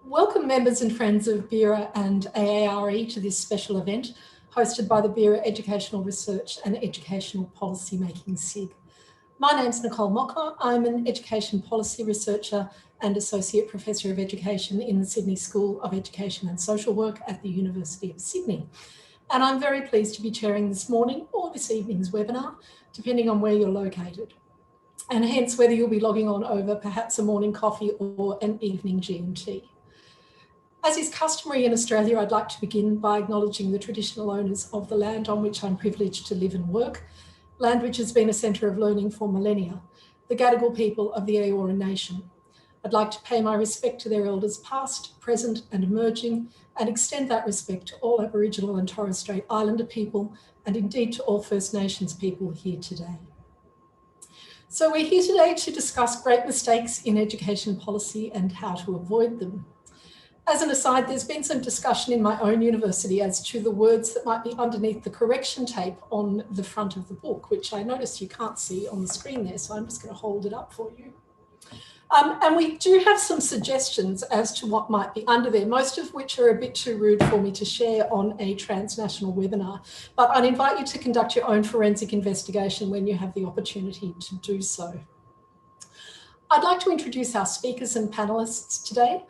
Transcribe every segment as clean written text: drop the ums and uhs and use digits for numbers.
Welcome members and friends of BERA and AARE to this special event hosted by the BERA Educational Research and Educational Policy Making SIG. My name's Nicole Mocker. I'm an Education Policy Researcher and Associate Professor of Education in the Sydney School of Education and Social Work at the University of Sydney. And I'm very pleased to be chairing this morning or this evening's webinar, depending on where you're located, and hence whether you'll be logging on over perhaps a morning coffee or an evening GMT. As is customary in Australia, I'd like to begin by acknowledging the traditional owners of the land on which I'm privileged to live and work, land which has been a centre of learning for millennia, the Gadigal people of the Eora Nation. I'd like to pay my respect to their elders past, present and emerging, and extend that respect to all Aboriginal and Torres Strait Islander people, and indeed to all First Nations people here today. So we're here today to discuss great mistakes in education policy and how to avoid them. As an aside, there's been some discussion in my own university as to the words that might be underneath the correction tape on the front of the book, which I noticed you can't see on the screen there, so I'm just going to hold it up for you. And we do have some suggestions as to what might be under there, most of which are a bit too rude for me to share on a transnational webinar, but I'd invite you to conduct your own forensic investigation when you have the opportunity to do so. I'd like to introduce our speakers and panelists today.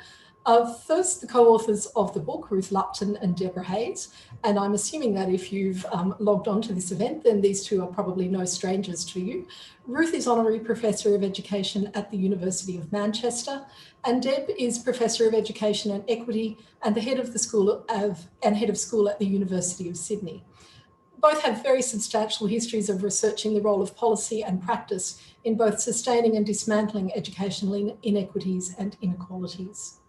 First, the co-authors of the book, Ruth Lupton and Deborah Hayes. And I'm assuming that if you've logged on to this event, then these two are probably no strangers to you. Ruth is Honorary Professor of Education at the University of Manchester, and Deb is Professor of Education and Equity and the head of school at the University of Sydney. Both have very substantial histories of researching the role of policy and practice in both sustaining and dismantling educational inequities and inequalities.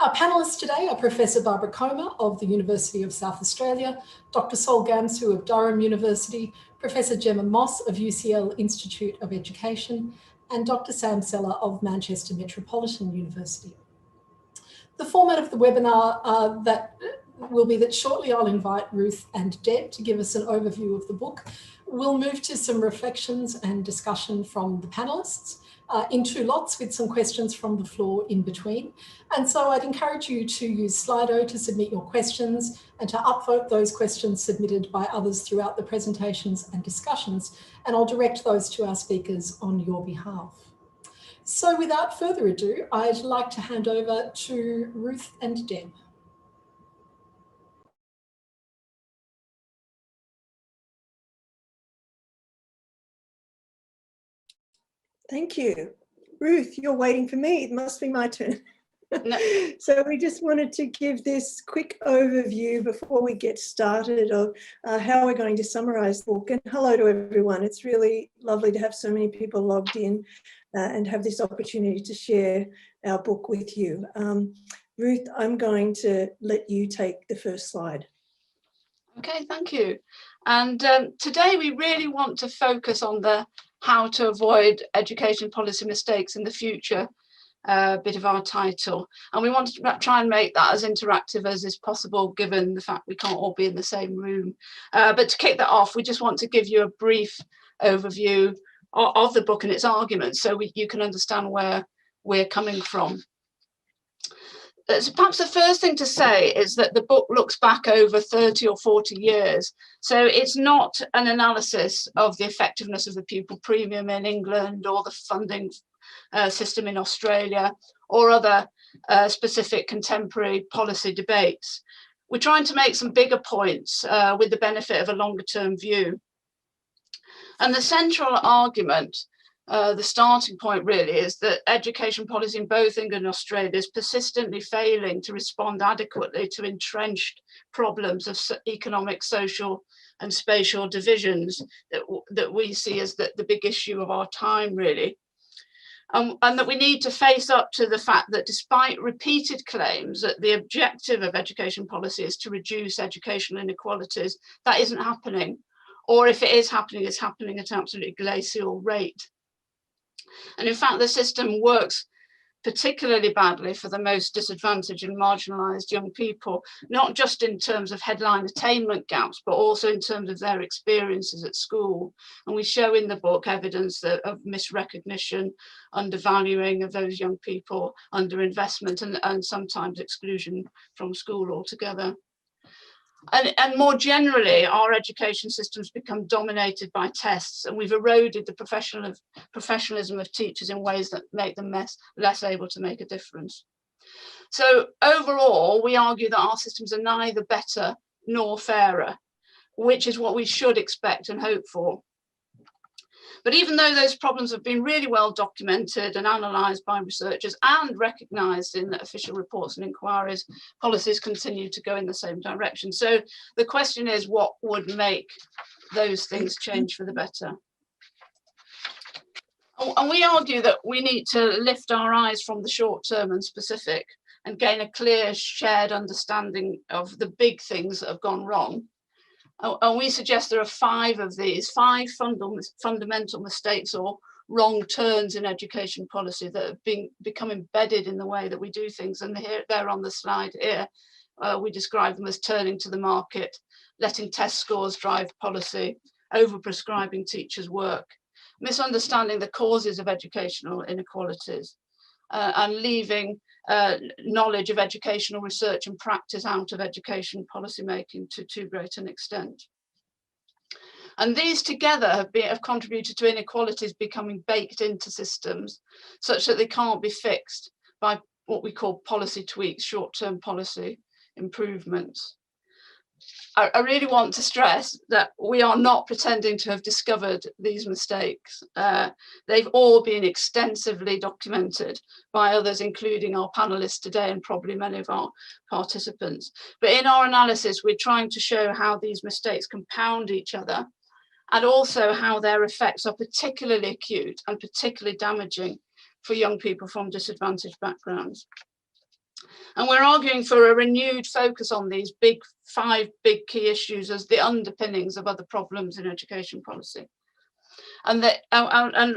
Our panellists today are Professor Barbara Comer of the University of South Australia, Dr. Sol Gamsu of Durham University, Professor Gemma Moss of UCL Institute of Education, and Dr. Sam Seller of Manchester Metropolitan University. The format of the webinar will be that shortly I'll invite Ruth and Deb to give us an overview of the book. We'll move to some reflections and discussion from the panellists in two lots with some questions from the floor in between. And so I'd encourage you to use Slido to submit your questions and to upvote those questions submitted by others throughout the presentations and discussions, and I'll direct those to our speakers on your behalf. So without further ado, I'd like to hand over to Ruth and Deb. Thank you. Ruth, you're waiting for me. It must be my turn. No. So we just wanted to give this quick overview before we get started of how we're going to summarise the book. And hello to everyone. It's really lovely to have so many people logged in and have this opportunity to share our book with you. Ruth, I'm going to let you take the first slide. Okay, thank you. And today we really want to focus on the how to avoid education policy mistakes in the future bit of our title. And we want to try and make that as interactive as is possible, given the fact we can't all be in the same room. But to kick that off, we just want to give you a brief overview of the book and its arguments so you can understand where we're coming from. So perhaps the first thing to say is that the book looks back over 30 or 40 years. So it's not an analysis of the effectiveness of the pupil premium in England or the funding system in Australia or other specific contemporary policy debates. We're trying to make some bigger points with the benefit of a longer term view. And the central argument, the starting point really, is that education policy in both England and Australia is persistently failing to respond adequately to entrenched problems of economic, social and spatial divisions that we see as the big issue of our time really. And that we need to face up to the fact that despite repeated claims that the objective of education policy is to reduce educational inequalities, that isn't happening. Or if it is happening, it's happening at an absolutely glacial rate. And in fact, the system works particularly badly for the most disadvantaged and marginalised young people, not just in terms of headline attainment gaps, but also in terms of their experiences at school. And we show in the book evidence of misrecognition, undervaluing of those young people, underinvestment, and sometimes exclusion from school altogether. And more generally, our education systems become dominated by tests, and we've eroded the professionalism of teachers in ways that make them less able to make a difference. So overall, we argue that our systems are neither better nor fairer, which is what we should expect and hope for. But even though those problems have been really well documented and analysed by researchers and recognised in official reports and inquiries, policies continue to go in the same direction. So the question is, what would make those things change for the better? And we argue that we need to lift our eyes from the short term and specific and gain a clear shared understanding of the big things that have gone wrong. And we suggest there are 5 of these, 5 fundamental mistakes or wrong turns in education policy that have become embedded in the way that we do things. And they're on the slide here. We describe them as turning to the market, letting test scores drive policy, over-prescribing teachers' work, misunderstanding the causes of educational inequalities, and leaving knowledge of educational research and practice out of education policy making to too great an extent. And these together have contributed to inequalities becoming baked into systems such that they can't be fixed by what we call policy tweaks, short-term policy improvements. I really want to stress that we are not pretending to have discovered these mistakes. They've all been extensively documented by others, including our panelists today and probably many of our participants. But in our analysis, we're trying to show how these mistakes compound each other and also how their effects are particularly acute and particularly damaging for young people from disadvantaged backgrounds. And we're arguing for a renewed focus on these 5 big key issues as the underpinnings of other problems in education policy. And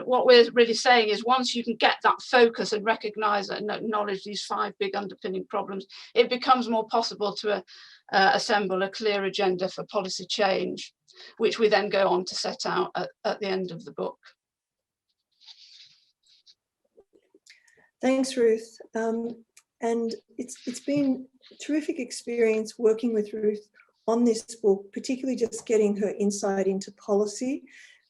what we're really saying is, once you can get that focus and recognise and acknowledge these 5 big underpinning problems, it becomes more possible to assemble a clear agenda for policy change, which we then go on to set out at the end of the book. Thanks, Ruth. And it's been a terrific experience working with Ruth on this book, particularly just getting her insight into policy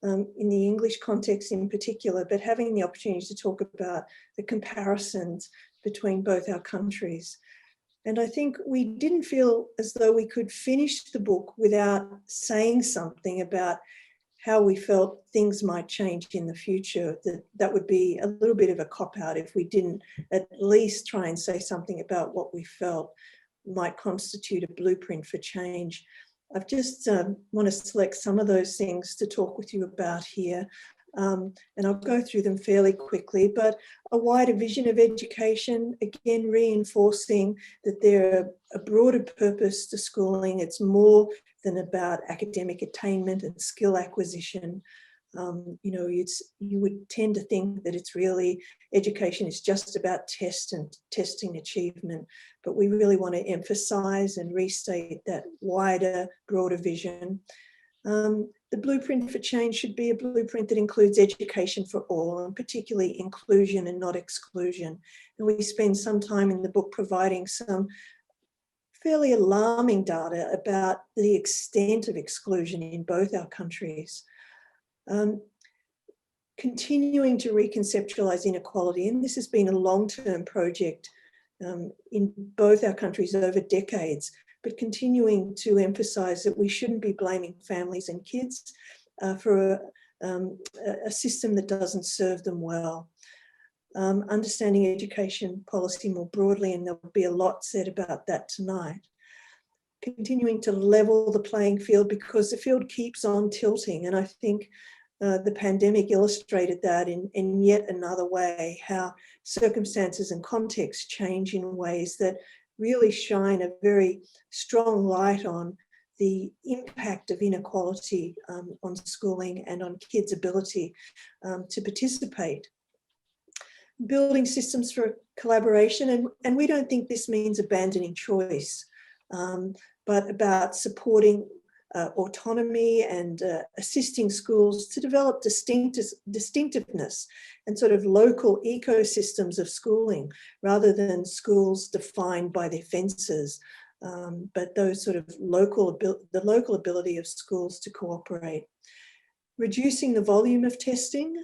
in the English context in particular, but having the opportunity to talk about the comparisons between both our countries. And I think we didn't feel as though we could finish the book without saying something about how we felt things might change in the future. That would be a little bit of a cop-out if we didn't at least try and say something about what we felt might constitute a blueprint for change. I've just want to select some of those things to talk with you about here. And I'll go through them fairly quickly, but a wider vision of education, again, reinforcing that there are a broader purpose to schooling. It's more than about academic attainment and skill acquisition. You know, you would tend to think that it's really, education is just about testing achievement, but we really want to emphasize and restate that wider, broader vision. The blueprint for change should be a blueprint that includes education for all, and particularly inclusion and not exclusion. And we spend some time in the book providing some fairly alarming data about the extent of exclusion in both our countries. Continuing to reconceptualize inequality, and this has been a long-term project in both our countries over decades, but continuing to emphasize that we shouldn't be blaming families and kids for a system that doesn't serve them well. Understanding education policy more broadly, and there'll be a lot said about that tonight. Continuing to level the playing field, because the field keeps on tilting, and I think the pandemic illustrated that in yet another way, how circumstances and contexts change in ways that really shine a very strong light on the impact of inequality on schooling and on kids' ability to participate. building systems for collaboration, and we don't think this means abandoning choice, but about supporting autonomy and assisting schools to develop distinctiveness and sort of local ecosystems of schooling, rather than schools defined by their fences, but those sort of the local ability of schools to cooperate. Reducing the volume of testing,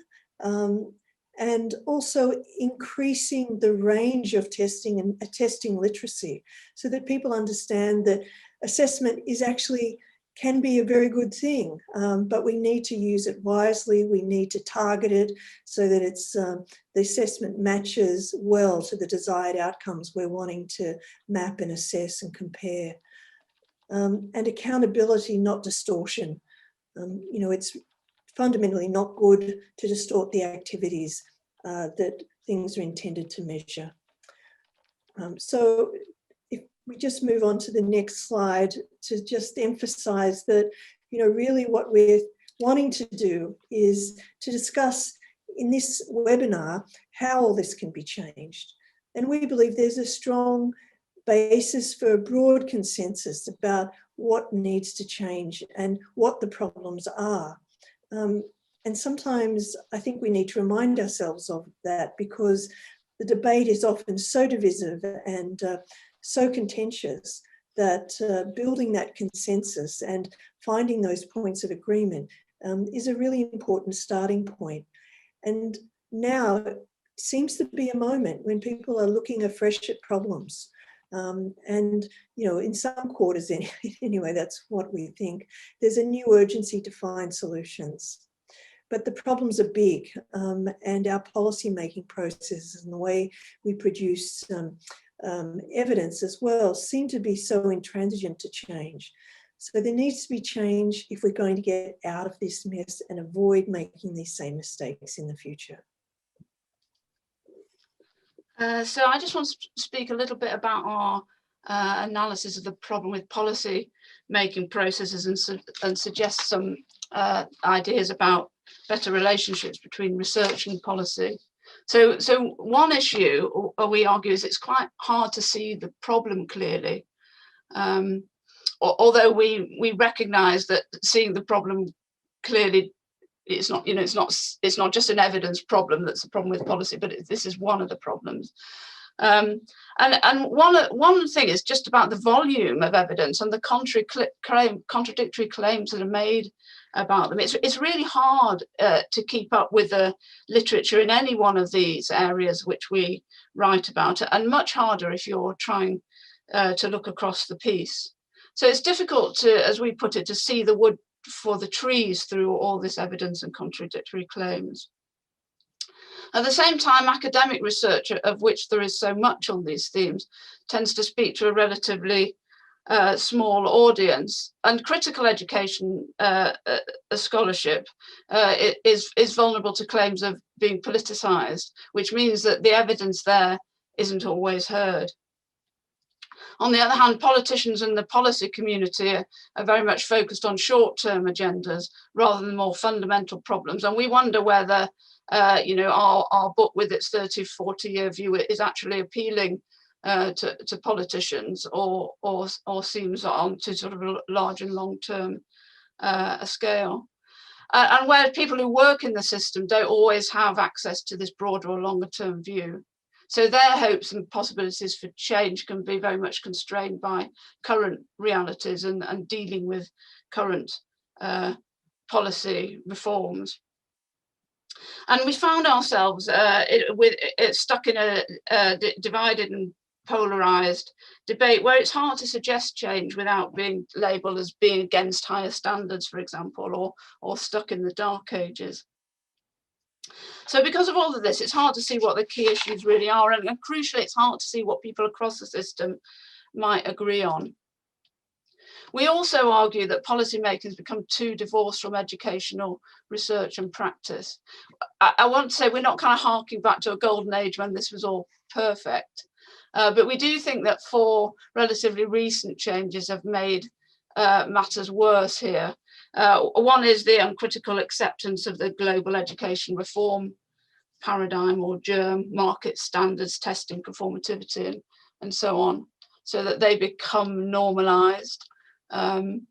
and also increasing the range of testing and testing literacy, so that people understand that assessment can be a very good thing, but we need to use it wisely. We need to target it so that the assessment matches well to the desired outcomes we're wanting to map and assess and compare. And accountability, not distortion. It's fundamentally not good to distort the activities that things are intended to measure. So if we just move on to the next slide to just emphasize that, really what we're wanting to do is to discuss in this webinar how all this can be changed. And we believe there's a strong basis for a broad consensus about what needs to change and what the problems are. And sometimes I think we need to remind ourselves of that, because the debate is often so divisive and so contentious that building that consensus and finding those points of agreement is a really important starting point. And now seems to be a moment when people are looking afresh at problems. And, in some quarters anyway, that's what we think, there's a new urgency to find solutions. But the problems are big, and our policy-making processes and the way we produce evidence as well seem to be so intransigent to change. So there needs to be change if we're going to get out of this mess and avoid making these same mistakes in the future. So I just want to speak a little bit about our analysis of the problem with policy making processes and suggest some ideas about better relationships between research and policy. So one issue, we argue, is it's quite hard to see the problem clearly. Although we recognise that seeing the problem clearly, it's not just an evidence problem that's the problem with policy, but this is one of the problems. And one thing is just about the volume of evidence and the contradictory claims that are made about them. It's really hard to keep up with the literature in any one of these areas which we write about, and much harder if you're trying to look across the piece. So it's difficult to, as we put it, to see the wood for the trees through all this evidence and contradictory claims. At the same time, academic research, of which there is so much on these themes, tends to speak to a relatively small audience, and critical education scholarship is vulnerable to claims of being politicized, which means that the evidence there isn't always heard. On the other hand, politicians and the policy community are very much focused on short-term agendas rather than more fundamental problems, and we wonder whether our book with its 30, 40-year view is actually appealing to politicians or seems on to sort of a large and long-term scale. And where people who work in the system don't always have access to this broader or longer-term view. So their hopes and possibilities for change can be very much constrained by current realities and dealing with current policy reforms. And we found ourselves stuck in a divided and polarized debate where it's hard to suggest change without being labeled as being against higher standards, for example, or stuck in the dark ages. So because of all of this, it's hard to see what the key issues really are, and crucially, it's hard to see what people across the system might agree on. We also argue that policymakers become too divorced from educational research and practice. I want to say we're not kind of harking back to a golden age when this was all perfect, but we do think that 4 relatively recent changes have made matters worse here. One is the uncritical acceptance of the global education reform paradigm or germ, market standards, testing, conformativity, and so on, so that they become normalized. And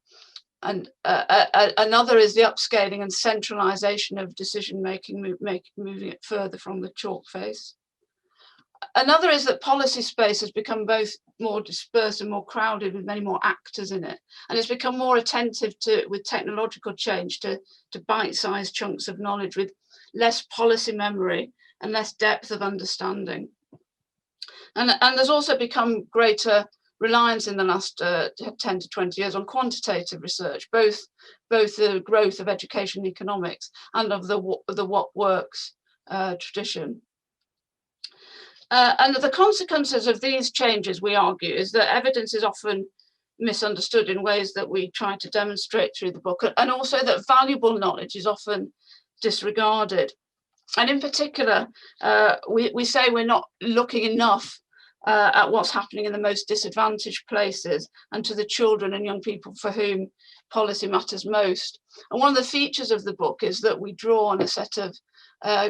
another is the upscaling and centralization of decision making, moving it further from the chalk face. Another is that policy space has become both more dispersed and more crowded with many more actors in it, and it's become more attentive to, with technological change, to bite-sized chunks of knowledge with less policy memory and less depth of understanding. And there's also become greater reliance in the last 10 to 20 years on quantitative research, both the growth of education economics and of the what works tradition. And the consequences of these changes, we argue, is that evidence is often misunderstood in ways that we try to demonstrate through the book, and also that valuable knowledge is often disregarded. And in particular, we say we're not looking enough at what's happening in the most disadvantaged places and to the children and young people for whom policy matters most. And one of the features of the book is that we draw on a set of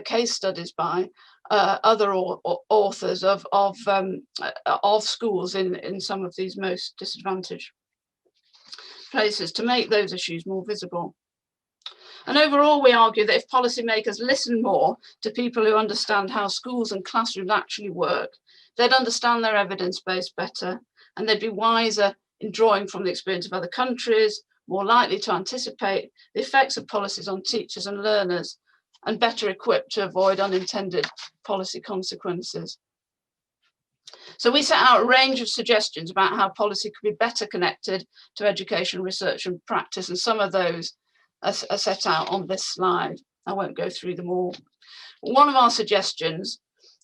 case studies by other authors of schools in some of these most disadvantaged places to make those issues more visible. And overall, we argue that if policymakers listen more to people who understand how schools and classrooms actually work, they'd understand their evidence base better, and they'd be wiser in drawing from the experience of other countries, more likely to anticipate the effects of policies on teachers and learners, and better equipped to avoid unintended policy consequences. So we set out a range of suggestions about how policy could be better connected to education, research and practice, and some of those are set out on this slide. I won't go through them all. One of our suggestions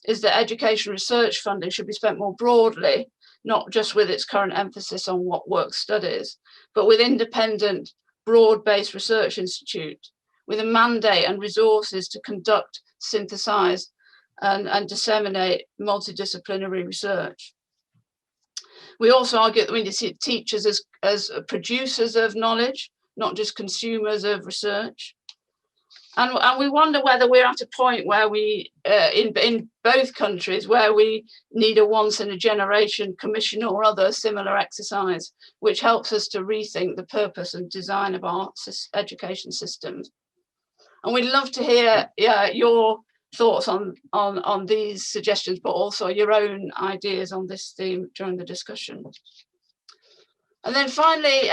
is that education research funding should be spent more broadly, not just with its current emphasis on what works studies, but with independent, broad-based research institute with a mandate and resources to conduct, synthesize, and disseminate multidisciplinary research. We also argue that we need to see teachers as producers of knowledge, not just consumers of research. And we wonder whether we're at a point where we, in both countries, where we need a once in a generation commission or other similar exercise, which helps us to rethink the purpose and design of our education systems. And we'd love to hear your thoughts on these suggestions, but also your own ideas on this theme during the discussion. And then finally,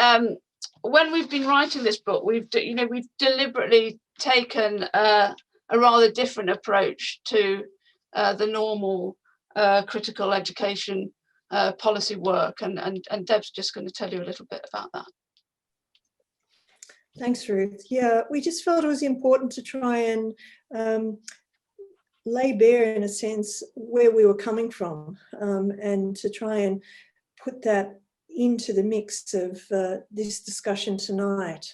when we've been writing this book, we've deliberately taken a rather different approach to the normal critical education policy work, and Deb's just going to tell you a little bit about that. Thanks, Ruth. Yeah, we just felt it was important to try and lay bare, in a sense, where we were coming from, and to try and put that into the mix of this discussion tonight.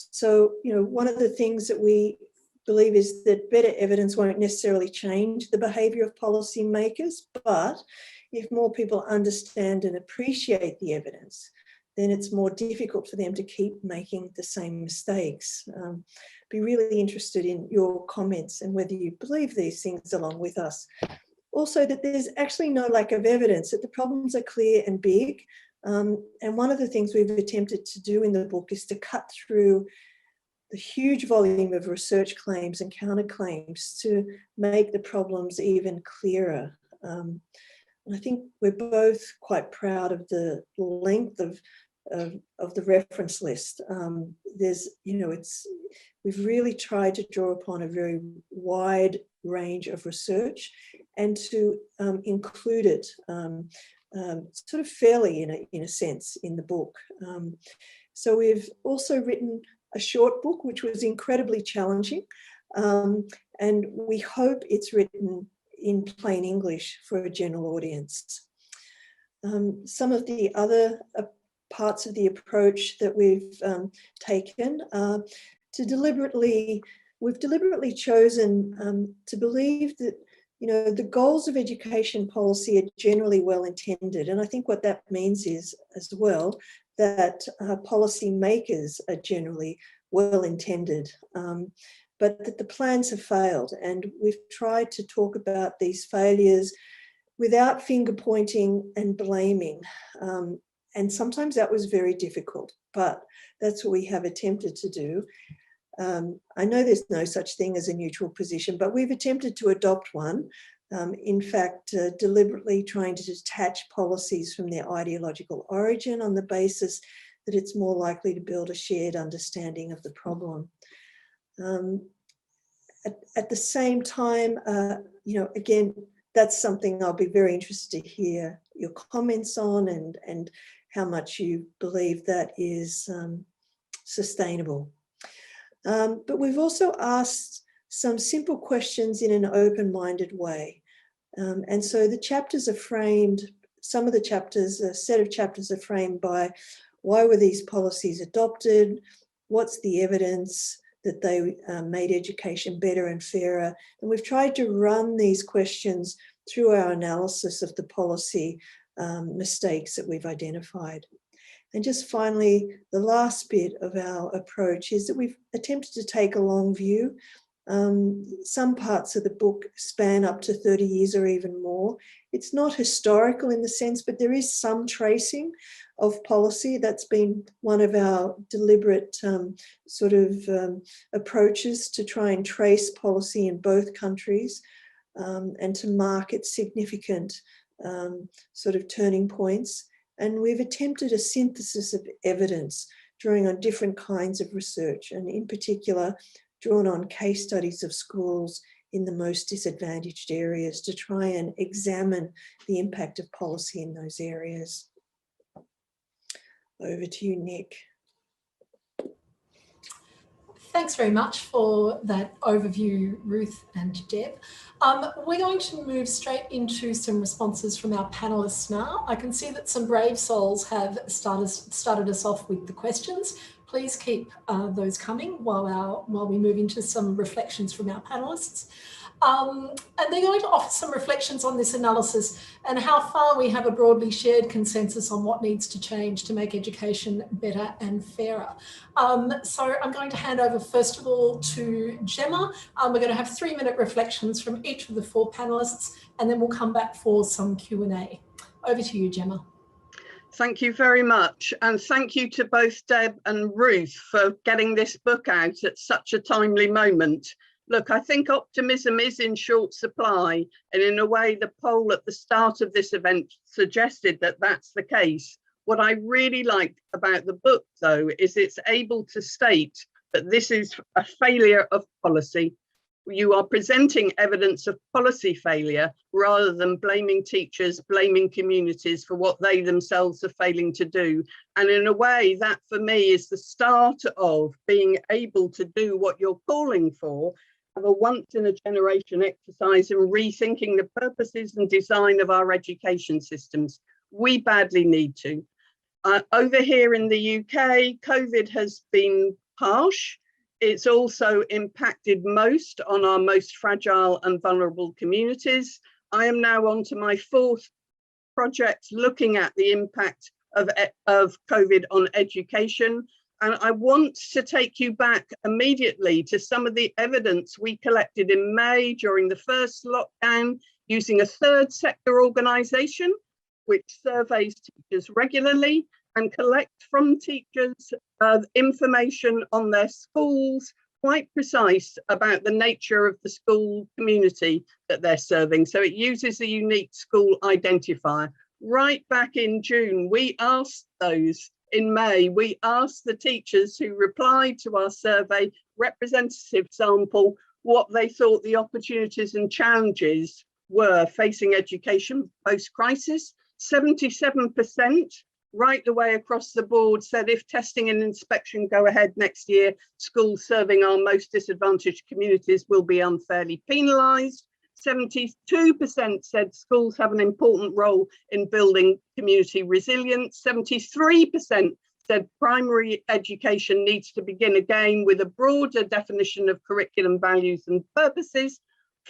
So, one of the things that we believe is that better evidence won't necessarily change the behaviour of policymakers, but if more people understand and appreciate the evidence, then it's more difficult for them to keep making the same mistakes. Be really interested in your comments and whether you believe these things along with us. Also, that there's actually no lack of evidence, that the problems are clear and big. And one of the things we've attempted to do in the book is to cut through the huge volume of research claims and counterclaims to make the problems even clearer. And I think we're both quite proud of the length of the reference list. We've really tried to draw upon a very wide range of research and to include it sort of fairly, in a sense, in the book. So we've also written a short book, which was incredibly challenging, and we hope it's written in plain English for a general audience. Some of the other parts of the approach that we've taken we've deliberately chosen to believe that the goals of education policy are generally well intended, and I think what that means is as well that policy makers are generally well intended, but that the plans have failed. And we've tried to talk about these failures without finger pointing and blaming. And sometimes that was very difficult, but that's what we have attempted to do. I know there's no such thing as a neutral position, but we've attempted to adopt one. In fact, deliberately trying to detach policies from their ideological origin on the basis that it's more likely to build a shared understanding of the problem. At the same time, again, that's something I'll be very interested to hear your comments on, and how much you believe that is sustainable. But we've also asked some simple questions in an open-minded way. And so the chapters are framed, some of the chapters, a set of chapters are framed by why were these policies adopted? What's the evidence that they made education better and fairer? And we've tried to run these questions through our analysis of the policy mistakes that we've identified. And just finally, the last bit of our approach is that we've attempted to take a long view. Some parts of the book span up to 30 years or even more. It's not historical in the sense, but there is some tracing of policy. That's been one of our deliberate approaches to try and trace policy in both countries, and to mark its significant turning points. And we've attempted a synthesis of evidence, drawing on different kinds of research, and in particular, drawn on case studies of schools in the most disadvantaged areas to try and examine the impact of policy in those areas. Over to you, Nick. Thanks very much for that overview, Ruth and Deb. We're going to move straight into some responses from our panelists now. I can see that some brave souls have started us off with the questions. Please keep those coming while we move into some reflections from our panelists. And they're going to offer some reflections on this analysis and how far we have a broadly shared consensus on what needs to change to make education better and fairer. So I'm going to hand over first of all to Gemma. We're going to have 3-minute reflections from each of the 4 panelists, and then we'll come back for some Q&A. Over to you, Gemma. Thank you very much. And thank you to both Deb and Ruth for getting this book out at such a timely moment. Look, I think optimism is in short supply, and in a way the poll at the start of this event suggested that that's the case. What I really like about the book, though, is it's able to state that this is a failure of policy. You are presenting evidence of policy failure rather than blaming teachers, blaming communities for what they themselves are failing to do. And in a way, that for me is the start of being able to do what you're calling for, have a once in a generation exercise in rethinking the purposes and design of our education systems. We badly need to. Over here in the UK, COVID has been harsh. It's also impacted most on our most fragile and vulnerable communities. I am now on to my 4th project looking at the impact of COVID on education. And I want to take you back immediately to some of the evidence we collected in May during the first lockdown using a 3rd sector organisation which surveys teachers regularly and collect from teachers information on their schools, quite precise about the nature of the school community that they're serving. So it uses a unique school identifier. Right back in June, we asked those. In May, we asked the teachers who replied to our survey representative sample what they thought the opportunities and challenges were facing education post-crisis. 77%, right the way across the board, said if testing and inspection go ahead next year, schools serving our most disadvantaged communities will be unfairly penalised. 72% said schools have an important role in building community resilience. 73% said primary education needs to begin again with a broader definition of curriculum values and purposes.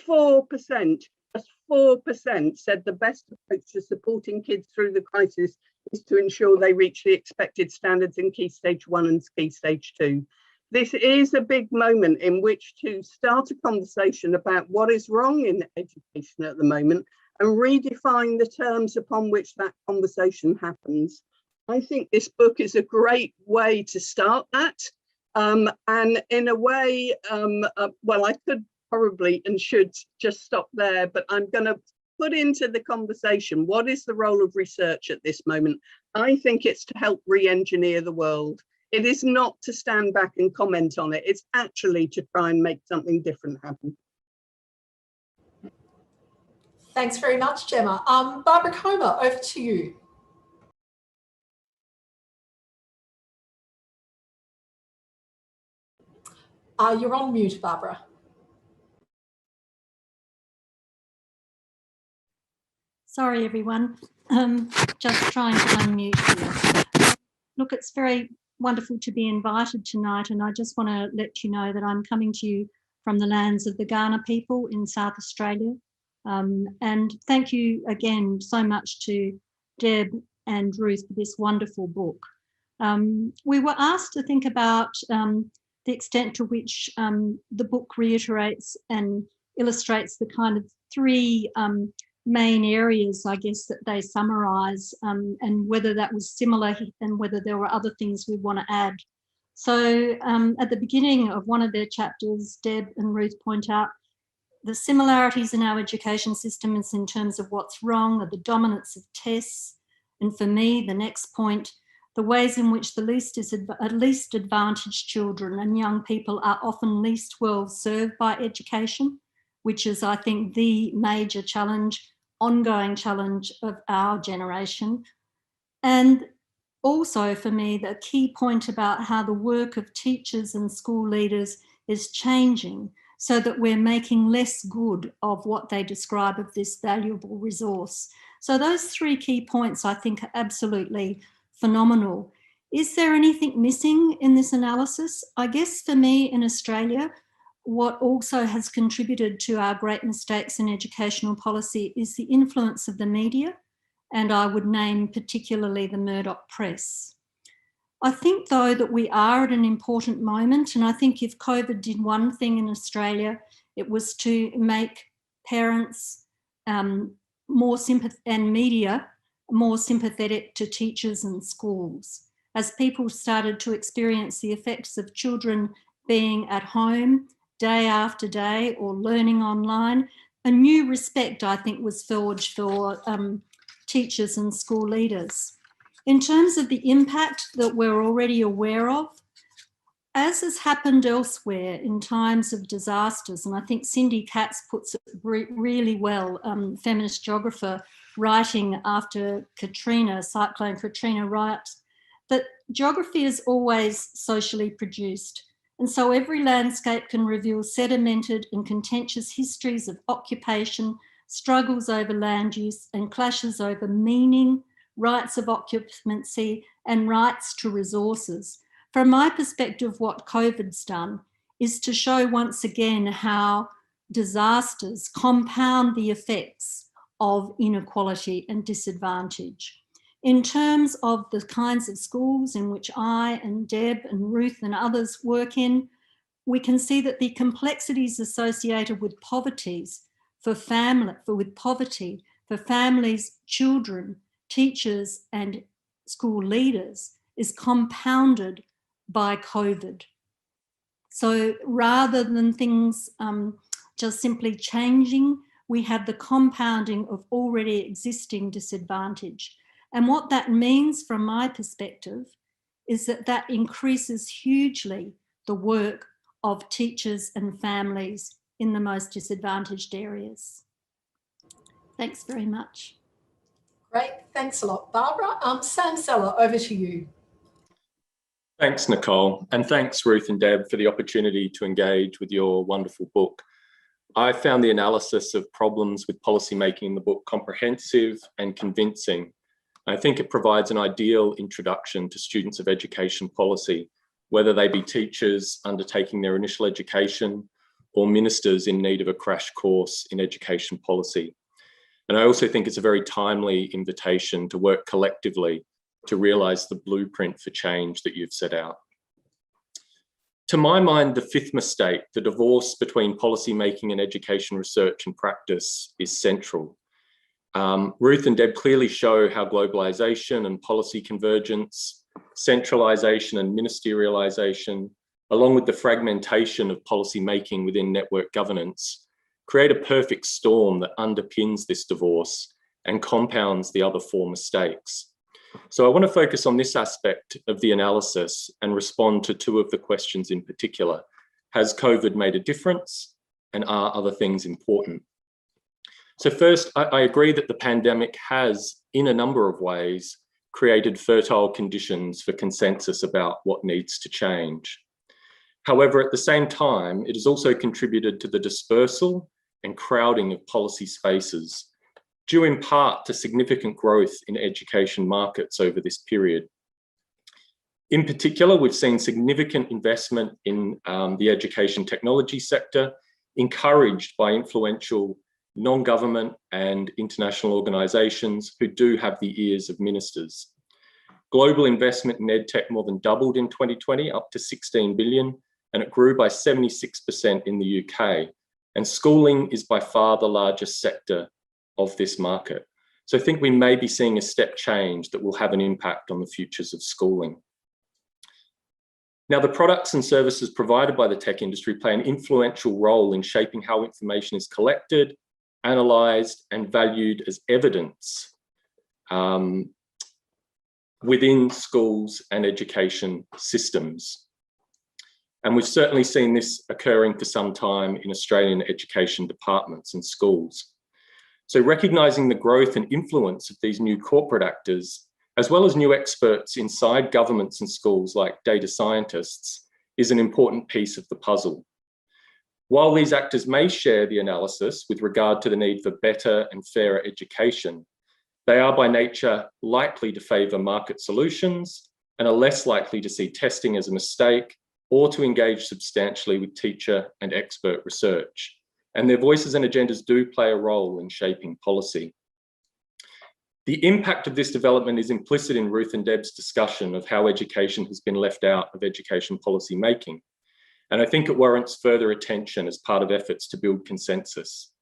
4%, just 4% said the best approach to supporting kids through the crisis is to ensure they reach the expected standards in Key Stage 1 and Key Stage 2. This is a big moment in which to start a conversation about what is wrong in education at the moment and redefine the terms upon which that conversation happens. I think this book is a great way to start that. And in a way, well, I could probably and should just stop there, but I'm going to put into the conversation, what is the role of research at this moment? I think it's to help re-engineer the world. It is not to stand back and comment on it. It's actually to try and make something different happen. Thanks very much, Gemma. Barbara Comer, over to you. You're on mute, Barbara. Sorry, everyone. Just trying to unmute here. Look, it's very wonderful to be invited tonight, and I just want to let you know that I'm coming to you from the lands of the Kaurna people in South Australia. And thank you again so much to Deb and Ruth for this wonderful book. We were asked to think about the extent to which the book reiterates and illustrates the kind of three main areas, I guess, that they summarise, and whether that was similar and whether there were other things we want to add. So at the beginning of one of their chapters, Deb and Ruth point out the similarities in our education system is in terms of what's wrong, or the dominance of tests. And for me, the next point, the ways in which the least advantaged children and young people are often least well served by education, which is, I think, the major challenge, ongoing challenge of our generation. And also for me, the key point about how the work of teachers and school leaders is changing so that we're making less good of what they describe of this valuable resource. So those three key points I think are absolutely phenomenal. Is there anything missing in this analysis? I guess for me in Australia, what also has contributed to our great mistakes in educational policy is the influence of the media, and I would name particularly the Murdoch press. I think, though, that we are at an important moment, and I think if COVID did one thing in Australia, it was to make parents more sympathetic and media more sympathetic to teachers and schools. As people started to experience the effects of children being at home day after day or learning online, a new respect, I think, was forged for teachers and school leaders. In terms of the impact that we're already aware of, as has happened elsewhere in times of disasters, and I think Cindy Katz puts it really well, feminist geographer, writing after Katrina, Cyclone Katrina, writes that geography is always socially produced. And so every landscape can reveal sedimented and contentious histories of occupation, struggles over land use, and clashes over meaning, rights of occupancy, and rights to resources. From my perspective, what COVID's done is to show once again how disasters compound the effects of inequality and disadvantage. In terms of the kinds of schools in which I and Deb and Ruth and others work in, we can see that the complexities associated with poverties for families, children, teachers and school leaders is compounded by COVID. So rather than things just simply changing, we have the compounding of already existing disadvantage. And what that means from my perspective is that that increases hugely the work of teachers and families in the most disadvantaged areas. Thanks very much. Great, thanks a lot, Barbara. Sam Seller, over to you. Thanks, Nicole, and thanks, Ruth and Deb, for the opportunity to engage with your wonderful book. I found the analysis of problems with policymaking in the book comprehensive and convincing. I think it provides an ideal introduction to students of education policy, whether they be teachers undertaking their initial education or ministers in need of a crash course in education policy. And I also think it's a very timely invitation to work collectively to realise the blueprint for change that you've set out. To my mind, the fifth mistake, the divorce between policymaking and education research and practice, is central. Ruth and Deb clearly show how globalization and policy convergence, centralization and ministerialization, along with the fragmentation of policy making within network governance, create a perfect storm that underpins this divorce and compounds the other four mistakes. So I want to focus on this aspect of the analysis and respond to two of the questions in particular. Has COVID made a difference, and are other things important? So first, I agree that the pandemic has, in a number of ways, created fertile conditions for consensus about what needs to change. However, at the same time, it has also contributed to the dispersal and crowding of policy spaces, due in part to significant growth in education markets over this period. In particular, we've seen significant investment in the education technology sector, encouraged by influential non-government and international organisations who do have the ears of ministers. Global investment in EdTech more than doubled in 2020, up to 16 billion, and it grew by 76% in the UK. And schooling is by far the largest sector of this market. So I think we may be seeing a step change that will have an impact on the futures of schooling. Now, the products and services provided by the tech industry play an influential role in shaping how information is collected, analysed, and valued as evidence within schools and education systems. And we've certainly seen this occurring for some time in Australian education departments and schools. So recognising the growth and influence of these new corporate actors, as well as new experts inside governments and schools like data scientists, is an important piece of the puzzle. While these actors may share the analysis with regard to the need for better and fairer education, they are by nature likely to favour market solutions and are less likely to see testing as a mistake or to engage substantially with teacher and expert research. And their voices and agendas do play a role in shaping policy. The impact of this development is implicit in Ruth and Deb's discussion of how education has been left out of education policy making. And I think it warrants further attention as part of efforts to build consensus.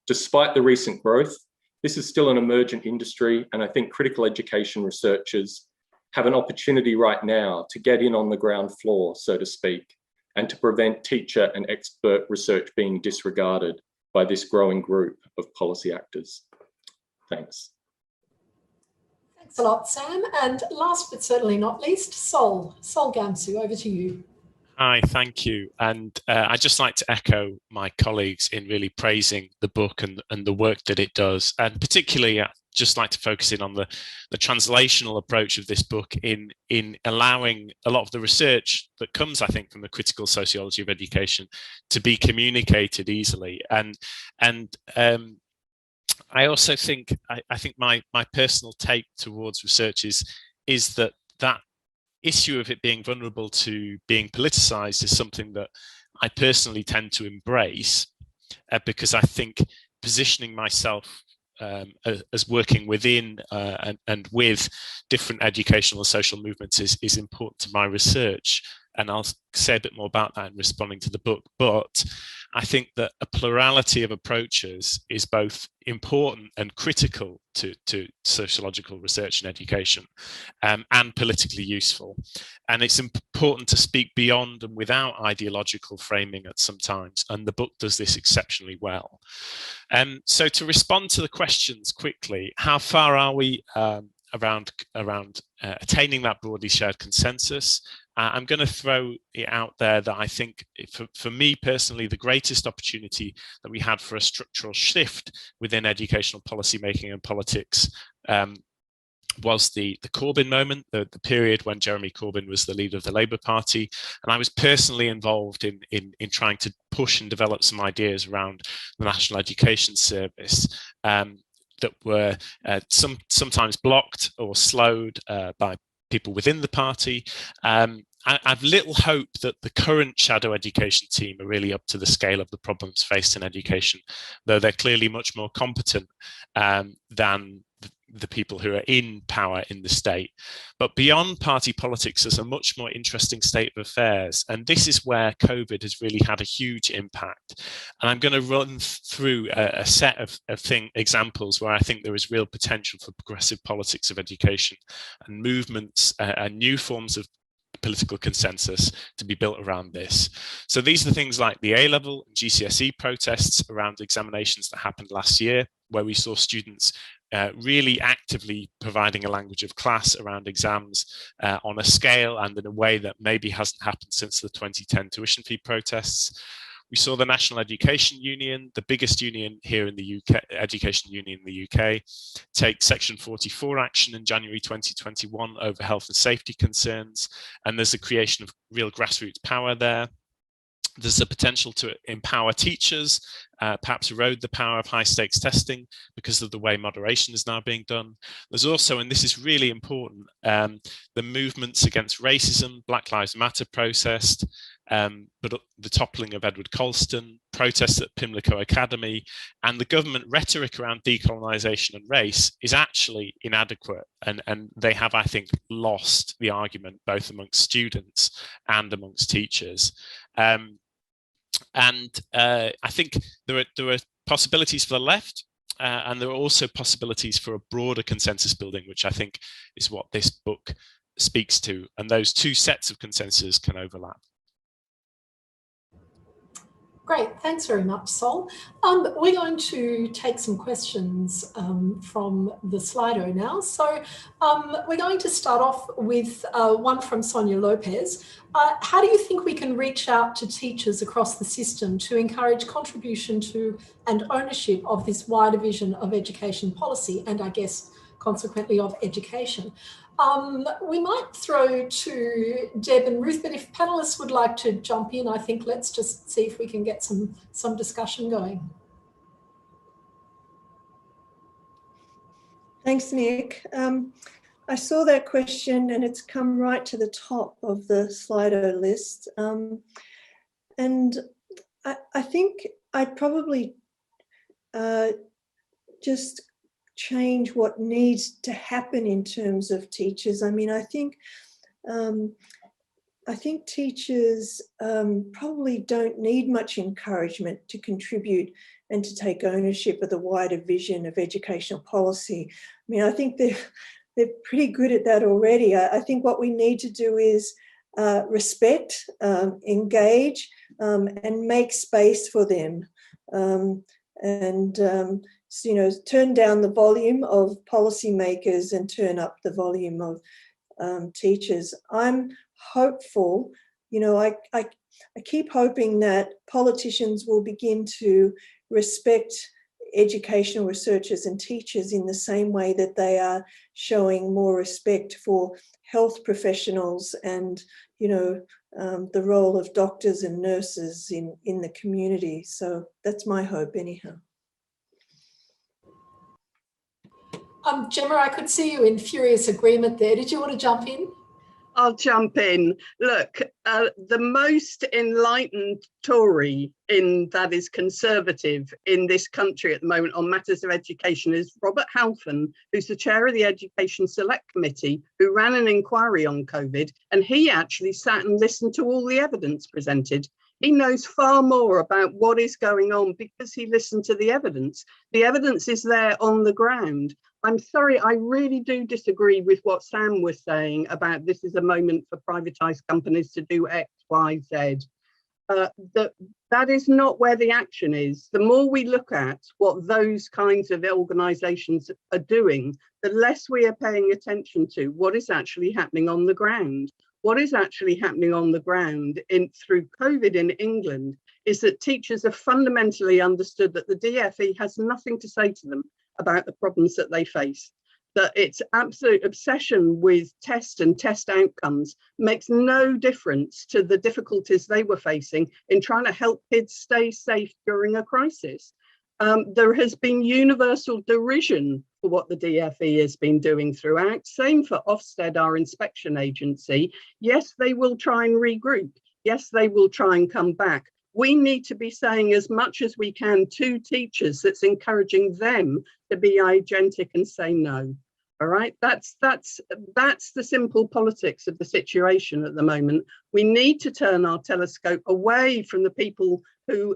Despite the recent growth, this is still an emergent industry, and I think critical education researchers have an opportunity right now to get in on the ground floor, so to speak, and to prevent teacher and expert research being disregarded by this growing group of policy actors. Thanks. Thanks a lot, Sam. And last but certainly not least, Sol Gamsu, over to you. Hi, thank you. And I'd just like to echo my colleagues in really praising the book and the work that it does. And particularly, I'd just like to focus in on the translational approach of this book in allowing a lot of the research that comes, I think, from the critical sociology of education to be communicated easily. And I also think, I think my personal take towards research is that issue of it being vulnerable to being politicized is something that I personally tend to embrace because I think positioning myself as working within and with different educational and social movements is important to my research. And I'll say a bit more about that in responding to the book. But I think that a plurality of approaches is both important and critical to sociological research and education, and politically useful. And it's important to speak beyond and without ideological framing at some times. And the book does this exceptionally well. So to respond to the questions quickly, how far are we around attaining that broadly shared consensus? I'm going to throw it out there that I think, for me personally, the greatest opportunity that we had for a structural shift within educational policy making and politics was the Corbyn moment, the period when Jeremy Corbyn was the leader of the Labour Party. And I was personally involved in trying to push and develop some ideas around the National Education Service that were sometimes blocked or slowed by people within the party. I've little hope that the current shadow education team are really up to the scale of the problems faced in education, though they're clearly much more competent than the people who are in power in the state. But beyond party politics, there's a much more interesting state of affairs. And this is where COVID has really had a huge impact. And I'm going to run through a set of examples where I think there is real potential for progressive politics of education and movements and new forms of political consensus to be built around this. So these are things like the A-level and GCSE protests around examinations that happened last year, where we saw students really actively providing a language of class around exams on a scale and in a way that maybe hasn't happened since the 2010 tuition fee protests. We saw the National Education Union, the biggest union here in the UK, education union in the UK, take Section 44 action in January 2021 over health and safety concerns. And there's a creation of real grassroots power there. There's a potential to empower teachers, perhaps erode the power of high stakes testing because of the way moderation is now being done. There's also, and this is really important, the movements against racism, Black Lives Matter protest, but the toppling of Edward Colston, protests at Pimlico Academy, and the government rhetoric around decolonisation and race is actually inadequate. And they have, I think, lost the argument both amongst students and amongst teachers. I think there are possibilities for the left, and there are also possibilities for a broader consensus building, which I think is what this book speaks to. And those two sets of consensus can overlap. Great, thanks very much, Sol. We're going to take some questions from the Slido now. So we're going to start off with one from Sonia Lopez. How do you think we can reach out to teachers across the system to encourage contribution to and ownership of this wider vision of education policy and I guess consequently of education? We might throw to Deb and Ruth, but if panelists would like to jump in, I think let's just see if we can get some discussion going. Thanks, Nick. I saw that question and it's come right to the top of the Slido list. And I think I'd probably just change what needs to happen in terms of teachers. I mean, I think teachers probably don't need much encouragement to contribute and to take ownership of the wider vision of educational policy. I mean, I think they're pretty good at that already. I think what we need to do is respect, engage, and make space for them. So, you know, turn down the volume of policymakers and turn up the volume of teachers. I'm hopeful, you know, I keep hoping that politicians will begin to respect educational researchers and teachers in the same way that they are showing more respect for health professionals and, you know, the role of doctors and nurses in the community. So that's my hope anyhow. Gemma, I could see you in furious agreement there. Did you want to jump in? I'll jump in. Look, the most enlightened Tory that is conservative in this country at the moment on matters of education is Robert Halfon, who's the chair of the Education Select Committee, who ran an inquiry on COVID, and he actually sat and listened to all the evidence presented. He knows far more about what is going on because he listened to the evidence. The evidence is there on the ground. I'm sorry, I really do disagree with what Sam was saying about this is a moment for privatized companies to do X, Y, Z. That is not where the action is. The more we look at what those kinds of organizations are doing, the less we are paying attention to what is actually happening on the ground. What is actually happening on the ground through COVID in England is that teachers have fundamentally understood that the DfE has nothing to say to them about the problems that they face, that its absolute obsession with test and test outcomes makes no difference to the difficulties they were facing in trying to help kids stay safe during a crisis. There has been universal derision for what the DfE has been doing throughout. Same for Ofsted, our inspection agency. Yes, they will try and regroup. Yes, they will try and come back. we need to be saying as much as we can to teachers that's encouraging them to be agentic and say no. All right, that's the simple politics of the situation at the moment. We need to turn our telescope away from the people who,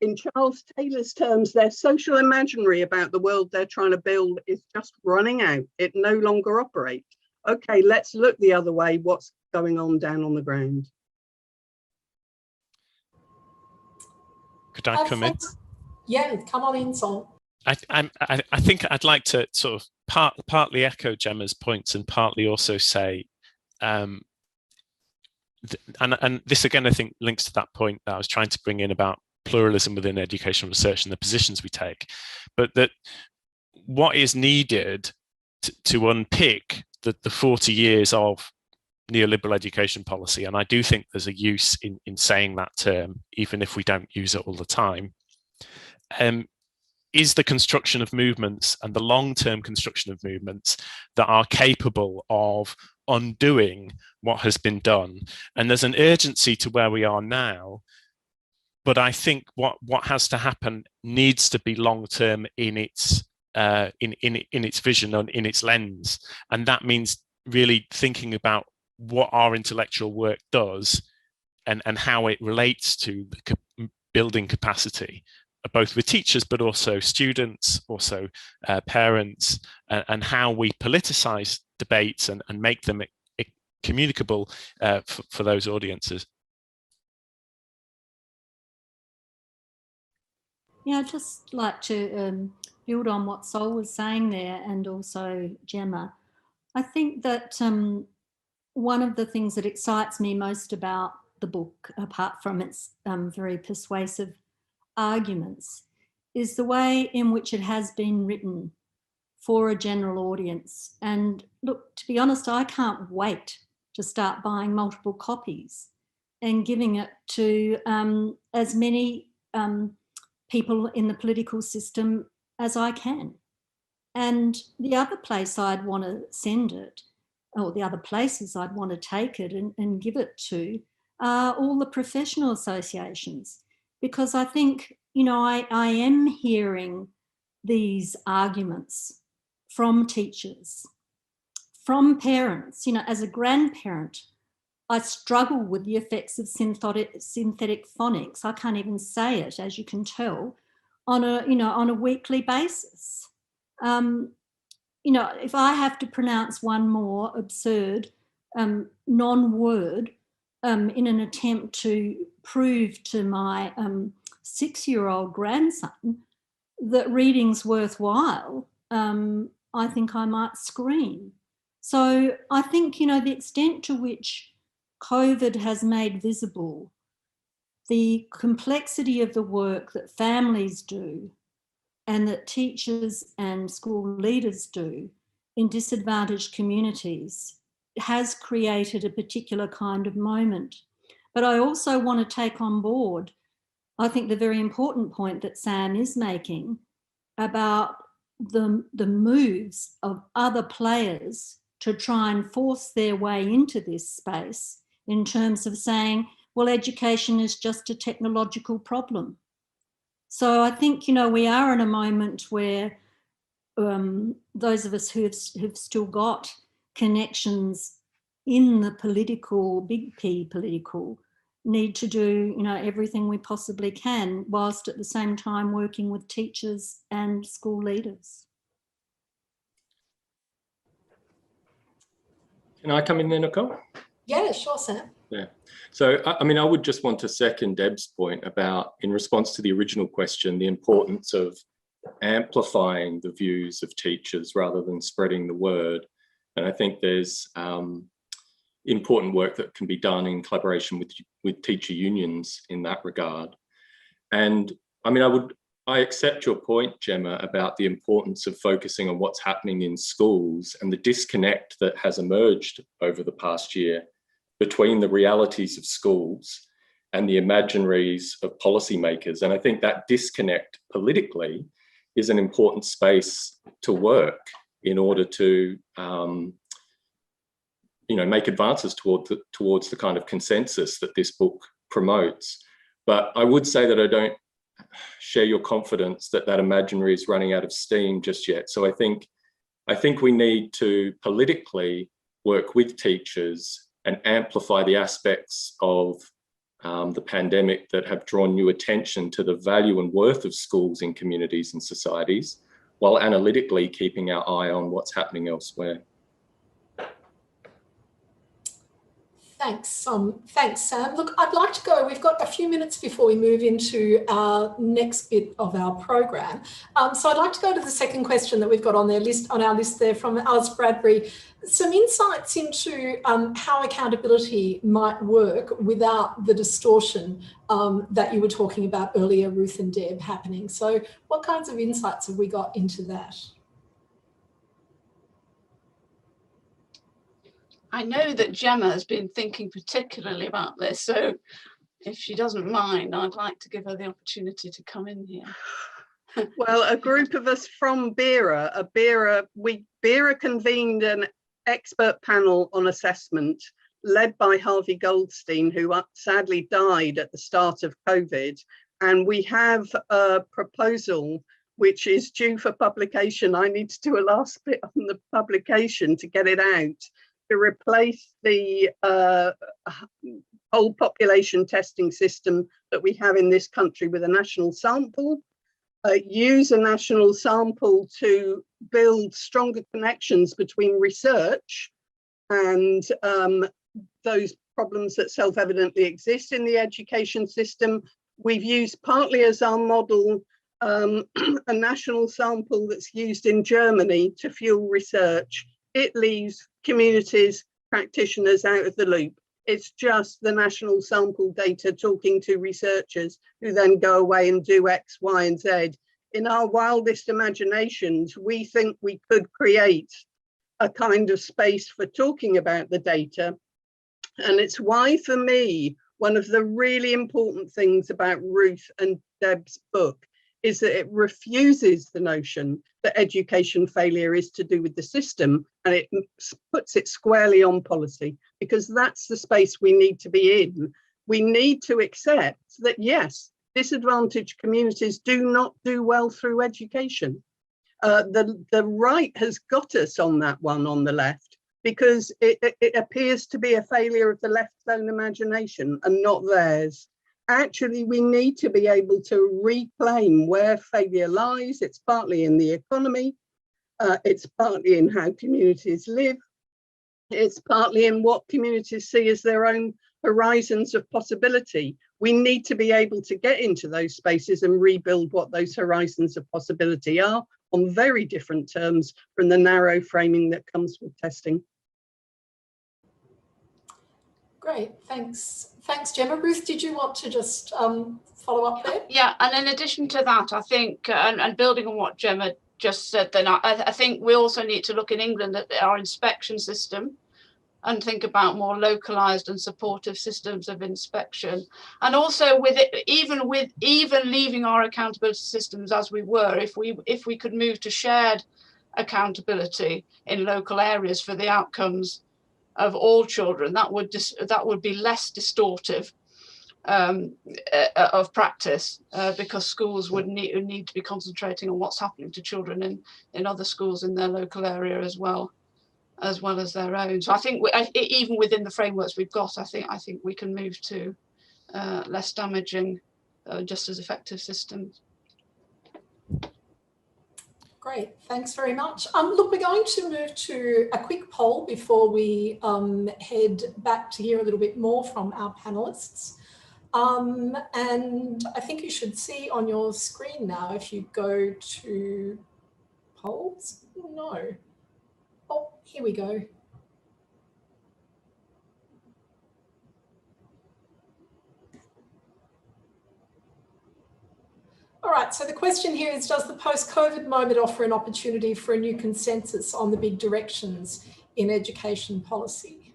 in Charles Taylor's terms, their social imaginary about the world they're trying to build is just running out. It no longer operates. Okay, let's look the other way. What's going on down on the ground? Could I come in? Yeah, come on in, Sol. I think I'd like to sort of partly echo Gemma's points and partly also say, and this again I think links to that point that I was trying to bring in about pluralism within educational research and the positions we take, but that what is needed to unpick the 40 years of neoliberal education policy, and I do think there's a use in saying that term, even if we don't use it all the time, is the construction of movements and the long-term construction of movements that are capable of undoing what has been done. And there's an urgency to where we are now, but I think what has to happen needs to be long-term in its its vision and in its lens, and that means really thinking about what our intellectual work does and how it relates to the building capacity, both with teachers, but also students, also parents, and how we politicize debates and make them communicable for those audiences. Yeah, I'd just like to build on what Sol was saying there, and also Gemma. I think that one of the things that excites me most about the book, apart from its very persuasive arguments, is the way in which it has been written for a general audience. And look, to be honest, I can't wait to start buying multiple copies and giving it to as many people in the political system as I can. And the other place I'd want to send it, or the other places I'd want to take it and give it to, are all the professional associations. Because I think, you know, I am hearing these arguments from teachers, from parents. You know, as a grandparent, I struggle with the effects of synthetic phonics. I can't even say it, as you can tell, on a weekly basis. You know, if I have to pronounce one more absurd non-word in an attempt to prove to my 6-year-old grandson that reading's worthwhile, I think I might scream. So I think, you know, the extent to which COVID has made visible the complexity of the work that families do and that teachers and school leaders do in disadvantaged communities has created a particular kind of moment. But I also want to take on board, I think, the very important point that Sam is making about the moves of other players to try and force their way into this space in terms of saying, well, education is just a technological problem. So I think, you know, we are in a moment where those of us who've still got connections in the political, big P political, need to do, you know, everything we possibly can, whilst at the same time working with teachers and school leaders. Can I come in there, Nicole? Yeah, sure, Sam. Yeah. So, I mean, I would just want to second Deb's point about, in response to the original question, the importance of amplifying the views of teachers rather than spreading the word. And I think there's important work that can be done in collaboration with teacher unions in that regard. And I mean, I accept your point, Gemma, about the importance of focusing on what's happening in schools and the disconnect that has emerged over the past year between the realities of schools and the imaginaries of policymakers. And I think that disconnect politically is an important space to work in order to make advances towards the kind of consensus that this book promotes. But I would say that I don't share your confidence that that imaginary is running out of steam just yet. So I think we need to politically work with teachers and amplify the aspects of the pandemic that have drawn new attention to the value and worth of schools in communities and societies, while analytically keeping our eye on what's happening elsewhere. Thanks, thanks, Sam. Look, I'd like to go. We've got a few minutes before we move into our next bit of our program. So I'd like to go to the second question that we've got on our list there from Alice Bradbury. Some insights into how accountability might work without the distortion that you were talking about earlier, Ruth and Deb, happening. So what kinds of insights have we got into that? I know that Gemma has been thinking particularly about this, so if she doesn't mind, I'd like to give her the opportunity to come in here. Well, a group of us from BERA, BERA convened an expert panel on assessment led by Harvey Goldstein, who sadly died at the start of COVID. And we have a proposal which is due for publication. I need to do a last bit on the publication to get it out, to replace the whole population testing system that we have in this country with a national sample, use a national sample to build stronger connections between research and those problems that self-evidently exist in the education system. We've used partly as our model a national sample that's used in Germany to fuel research. It leaves communities, practitioners out of the loop. It's just the national sample data talking to researchers who then go away and do X, Y, and Z. In our wildest imaginations, we think we could create a kind of space for talking about the data. And it's why, for me, one of the really important things about Ruth and Deb's book is that it refuses the notion that education failure is to do with the system, and it puts it squarely on policy, because that's the space we need to be in. We need to accept that, yes, disadvantaged communities do not do well through education. The right has got us on that one on the left, because it appears to be a failure of the left's own imagination and not theirs. Actually, we need to be able to reclaim where failure lies. It's partly in the economy, it's partly in how communities live, it's partly in what communities see as their own horizons of possibility. We need to be able to get into those spaces and rebuild what those horizons of possibility are on very different terms from the narrow framing that comes with testing. Great, thanks. Thanks, Gemma. Ruth, did you want to just follow up there? Yeah, and in addition to that, I think, and building on what Gemma just said, then I think we also need to look in England at our inspection system and think about more localized and supportive systems of inspection. And also with it, even leaving our accountability systems as we were, if we could move to shared accountability in local areas for the outcomes of all children, that would be less distortive of practice, because schools would need to be concentrating on what's happening to children in other schools in their local area as well as their own. So I think even within the frameworks we've got, I think we can move to less damaging, just as effective systems. Great, thanks very much. Look, we're going to move to a quick poll before we head back to hear a little bit more from our panelists. And I think you should see on your screen now, if you go to polls, no. Oh, here we go. All right, so the question here is, does the post-COVID moment offer an opportunity for a new consensus on the big directions in education policy?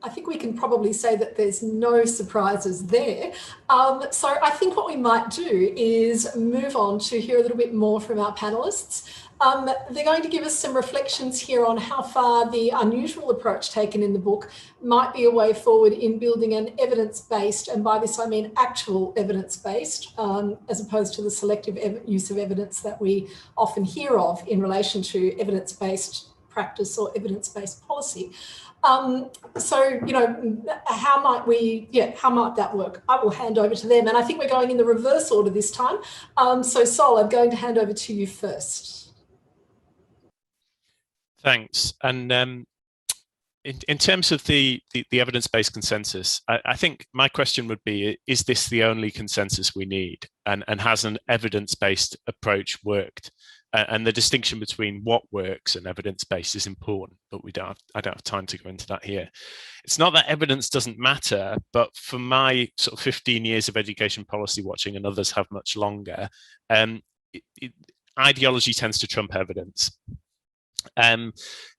I think we can probably say that there's no surprises there. So I think what we might do is move on to hear a little bit more from our panelists. They're going to give us some reflections here on how far the unusual approach taken in the book might be a way forward in building an evidence-based, and by this I mean actual evidence-based, as opposed to the selective use of evidence that we often hear of in relation to evidence-based practice or evidence-based policy. So, you know, how might that work? I will hand over to them. And I think we're going in the reverse order this time. So Sol, I'm going to hand over to you first. Thanks. And in terms of the evidence-based consensus, I think my question would be, is this the only consensus we need? And has an evidence-based approach worked? And the distinction between what works and evidence-based is important, but I don't have time to go into that here. It's not that evidence doesn't matter, but for my sort of 15 years of education policy watching, and others have much longer, ideology tends to trump evidence. And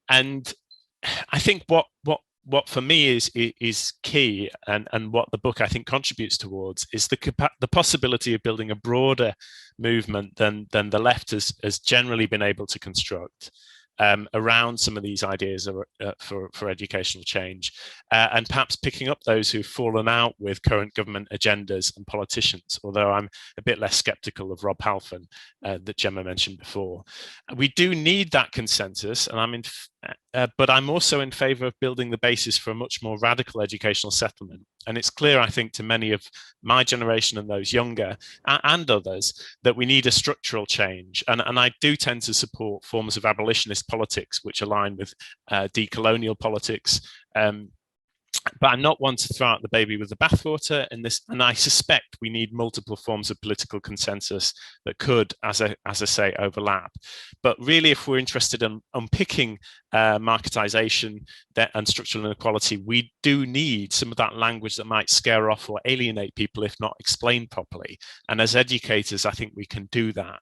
I think what for me is key, and what the book I think contributes towards, is the possibility of building a broader movement than the left has generally been able to construct around some of these ideas for educational change, and perhaps picking up those who've fallen out with current government agendas and politicians, although I'm a bit less skeptical of Rob Halfon that Gemma mentioned before. We do need that consensus, and but I'm also in favour of building the basis for a much more radical educational settlement. And it's clear, I think, to many of my generation and those younger and others, that we need a structural change. And I do tend to support forms of abolitionist politics which align with decolonial politics. But I'm not one to throw out the baby with the bathwater in this, and I suspect we need multiple forms of political consensus that could, as I say, overlap. But really, if we're interested in unpicking marketization and structural inequality, we do need some of that language that might scare off or alienate people if not explained properly. And as educators, I think we can do that.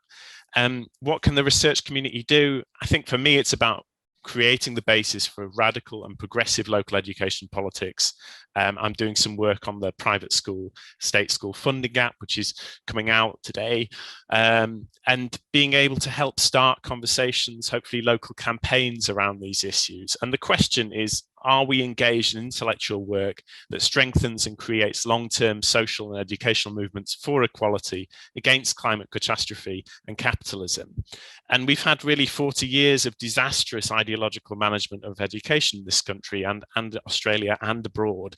What can the research community do? I think for me, it's about creating the basis for radical and progressive local education politics. I'm doing some work on the private school, state school funding gap, which is coming out today, and being able to help start conversations, hopefully local campaigns around these issues. And the question is, are we engaged in intellectual work that strengthens and creates long-term social and educational movements for equality against climate catastrophe and capitalism? And we've had really 40 years of disastrous ideological management of education in this country and Australia and abroad.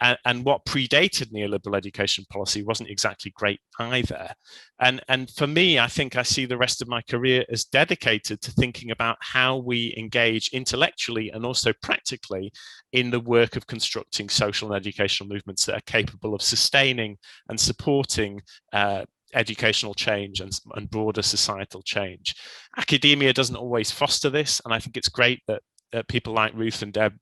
And what predated neoliberal education policy wasn't exactly great either. And for me, I think I see the rest of my career as dedicated to thinking about how we engage intellectually and also practically in the work of constructing social and educational movements that are capable of sustaining and supporting educational change and broader societal change. Academia doesn't always foster this, and I think it's great that people like Ruth and Deb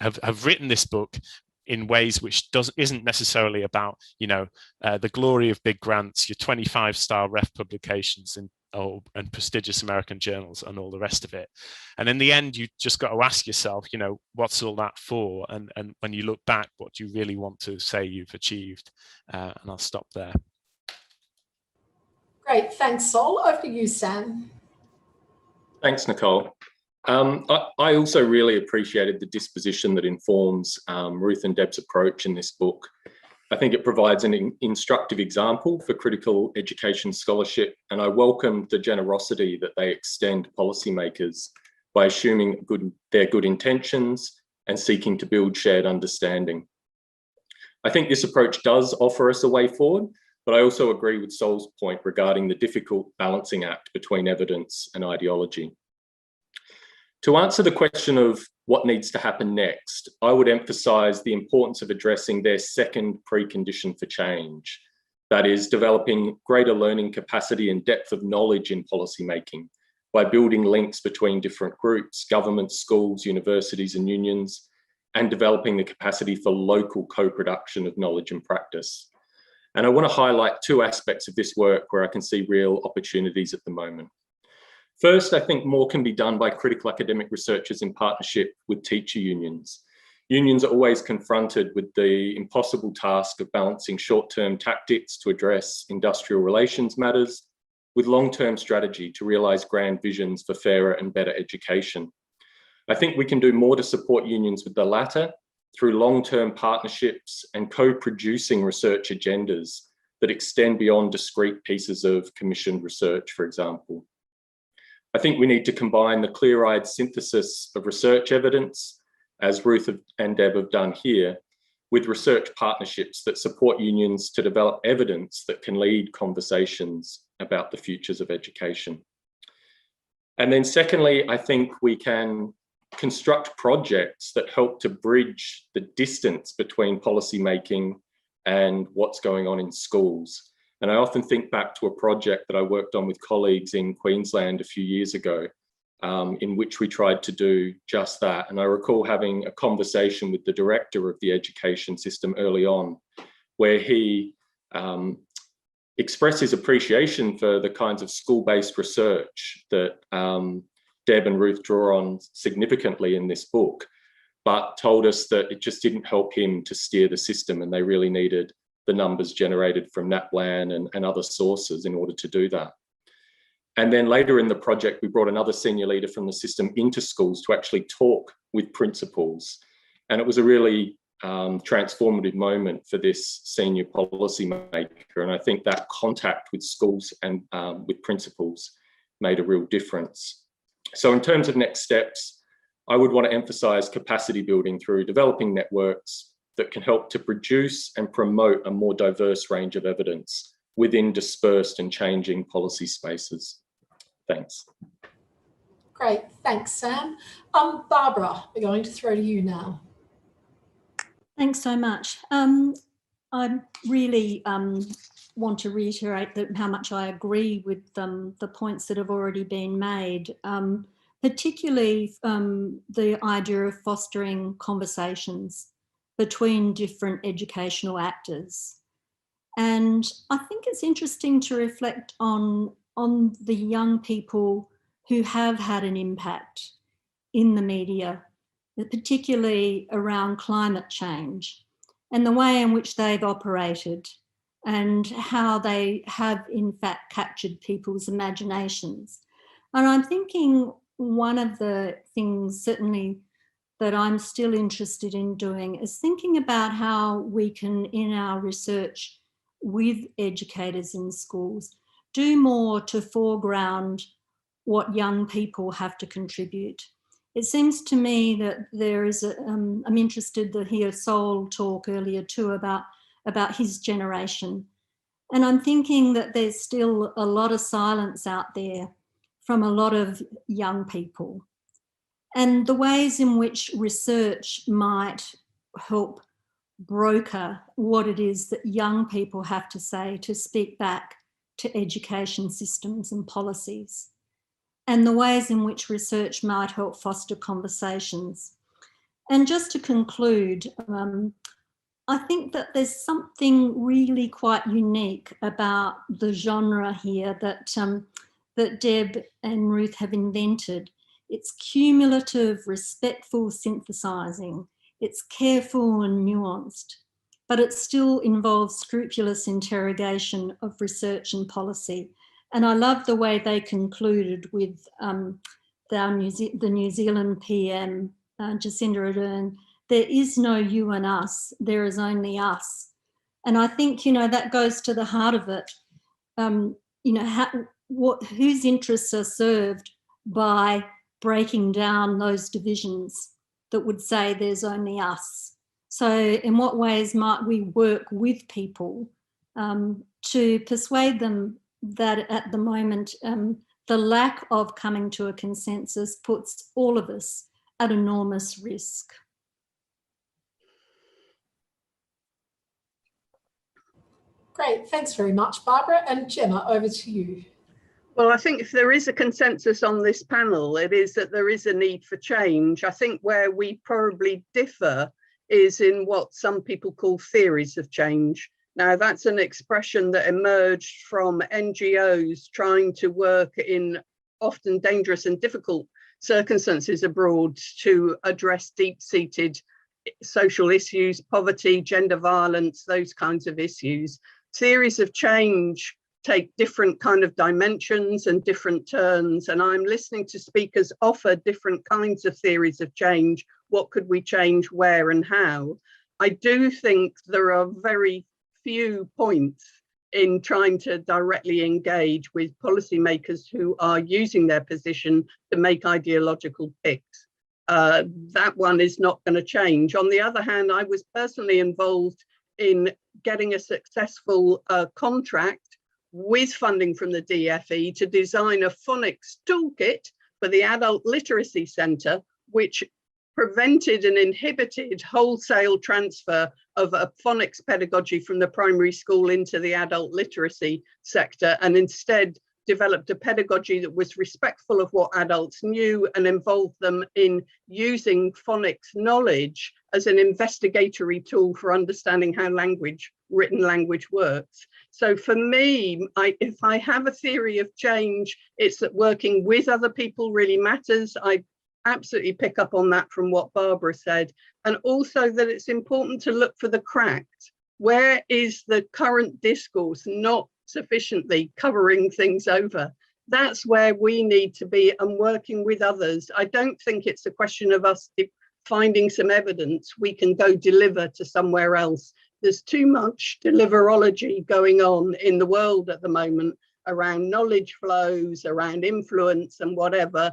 have written this book in ways which isn't necessarily about, you know, the glory of big grants, your 25-star ref publications and prestigious American journals and all the rest of it. And in the end, you just got to ask yourself, you know, what's all that for? And when you look back, what do you really want to say you've achieved? And I'll stop there. Great, thanks, Sol. Over to you, Sam. Thanks, Nicole. I also really appreciated the disposition that informs Ruth and Deb's approach in this book. I think it provides an instructive example for critical education scholarship, and I welcome the generosity that they extend to policymakers by assuming their good intentions and seeking to build shared understanding. I think this approach does offer us a way forward, but I also agree with Sol's point regarding the difficult balancing act between evidence and ideology. To answer the question of what needs to happen next, I would emphasise the importance of addressing their second precondition for change. That is, developing greater learning capacity and depth of knowledge in policymaking by building links between different groups, governments, schools, universities and unions, and developing the capacity for local co-production of knowledge and practice. And I want to highlight two aspects of this work where I can see real opportunities at the moment. First, I think more can be done by critical academic researchers in partnership with teacher unions. Unions are always confronted with the impossible task of balancing short-term tactics to address industrial relations matters with long-term strategy to realise grand visions for fairer and better education. I think we can do more to support unions with the latter through long-term partnerships and co-producing research agendas that extend beyond discrete pieces of commissioned research, for example. I think we need to combine the clear-eyed synthesis of research evidence, as Ruth and Deb have done here, with research partnerships that support unions to develop evidence that can lead conversations about the futures of education. And then secondly, I think we can construct projects that help to bridge the distance between policymaking and what's going on in schools. And I often think back to a project that I worked on with colleagues in Queensland a few years ago, in which we tried to do just that. And I recall having a conversation with the director of the education system early on, where he expressed his appreciation for the kinds of school-based research that Deb and Ruth draw on significantly in this book, but told us that it just didn't help him to steer the system, and they really needed the numbers generated from NAPLAN and other sources in order to do that. And then later in the project, we brought another senior leader from the system into schools to actually talk with principals. And it was a really transformative moment for this senior policy maker. And I think that contact with schools and with principals made a real difference. So in terms of next steps, I would want to emphasize capacity building through developing networks that can help to produce and promote a more diverse range of evidence within dispersed and changing policy spaces. Thanks. Great, thanks, Sam. Barbara, we're going to throw to you now. Thanks so much. I really want to reiterate that how much I agree with the points that have already been made, particularly the idea of fostering conversations between different educational actors. And I think it's interesting to reflect on the young people who have had an impact in the media, particularly around climate change and the way in which they've operated and how they have in fact captured people's imaginations. And I'm thinking one of the things certainly that I'm still interested in doing is thinking about how we can, in our research with educators in schools, do more to foreground what young people have to contribute. It seems to me that there is I'm interested to hear Sol talk earlier too about his generation. And I'm thinking that there's still a lot of silence out there from a lot of young people. And the ways in which research might help broker what it is that young people have to say to speak back to education systems and policies, and the ways in which research might help foster conversations. And just to conclude, I think that there's something really quite unique about the genre here that Deb and Ruth have invented. It's cumulative, respectful synthesizing. It's careful and nuanced, but it still involves scrupulous interrogation of research and policy. And I love the way they concluded with the New Zealand PM, Jacinda Ardern, there is no you and us, there is only us. And I think, you know, that goes to the heart of it. You know, whose interests are served by breaking down those divisions that would say there's only us? So in what ways might we work with people to persuade them that at the moment the lack of coming to a consensus puts all of us at enormous risk? Great, thanks very much, Barbara. And Gemma, over to you. Well, I think if there is a consensus on this panel, it is that there is a need for change. I think where we probably differ is in what some people call theories of change. Now, that's an expression that emerged from NGOs trying to work in often dangerous and difficult circumstances abroad to address deep-seated social issues, poverty, gender violence, those kinds of issues. Theories of change take different kind of dimensions and different turns, and I'm listening to speakers offer different kinds of theories of change. What could we change, where and how? I do think there are very few points in trying to directly engage with policymakers who are using their position to make ideological picks. That one is not going to change. On the other hand, I was personally involved in getting a successful contract with funding from the DFE to design a phonics toolkit for the Adult Literacy Centre, which prevented and inhibited wholesale transfer of a phonics pedagogy from the primary school into the adult literacy sector, and instead developed a pedagogy that was respectful of what adults knew and involved them in using phonics knowledge as an investigatory tool for understanding how written language works. So for me, if I have a theory of change, it's that working with other people really matters. I absolutely pick up on that from what Barbara said, and also that it's important to look for the cracks. Where is the current discourse not sufficiently covering things over? That's where we need to be, and working with others. I don't think it's a question of us finding some evidence we can go deliver to somewhere else. There's too much deliverology going on in the world at the moment around knowledge flows, around influence and whatever.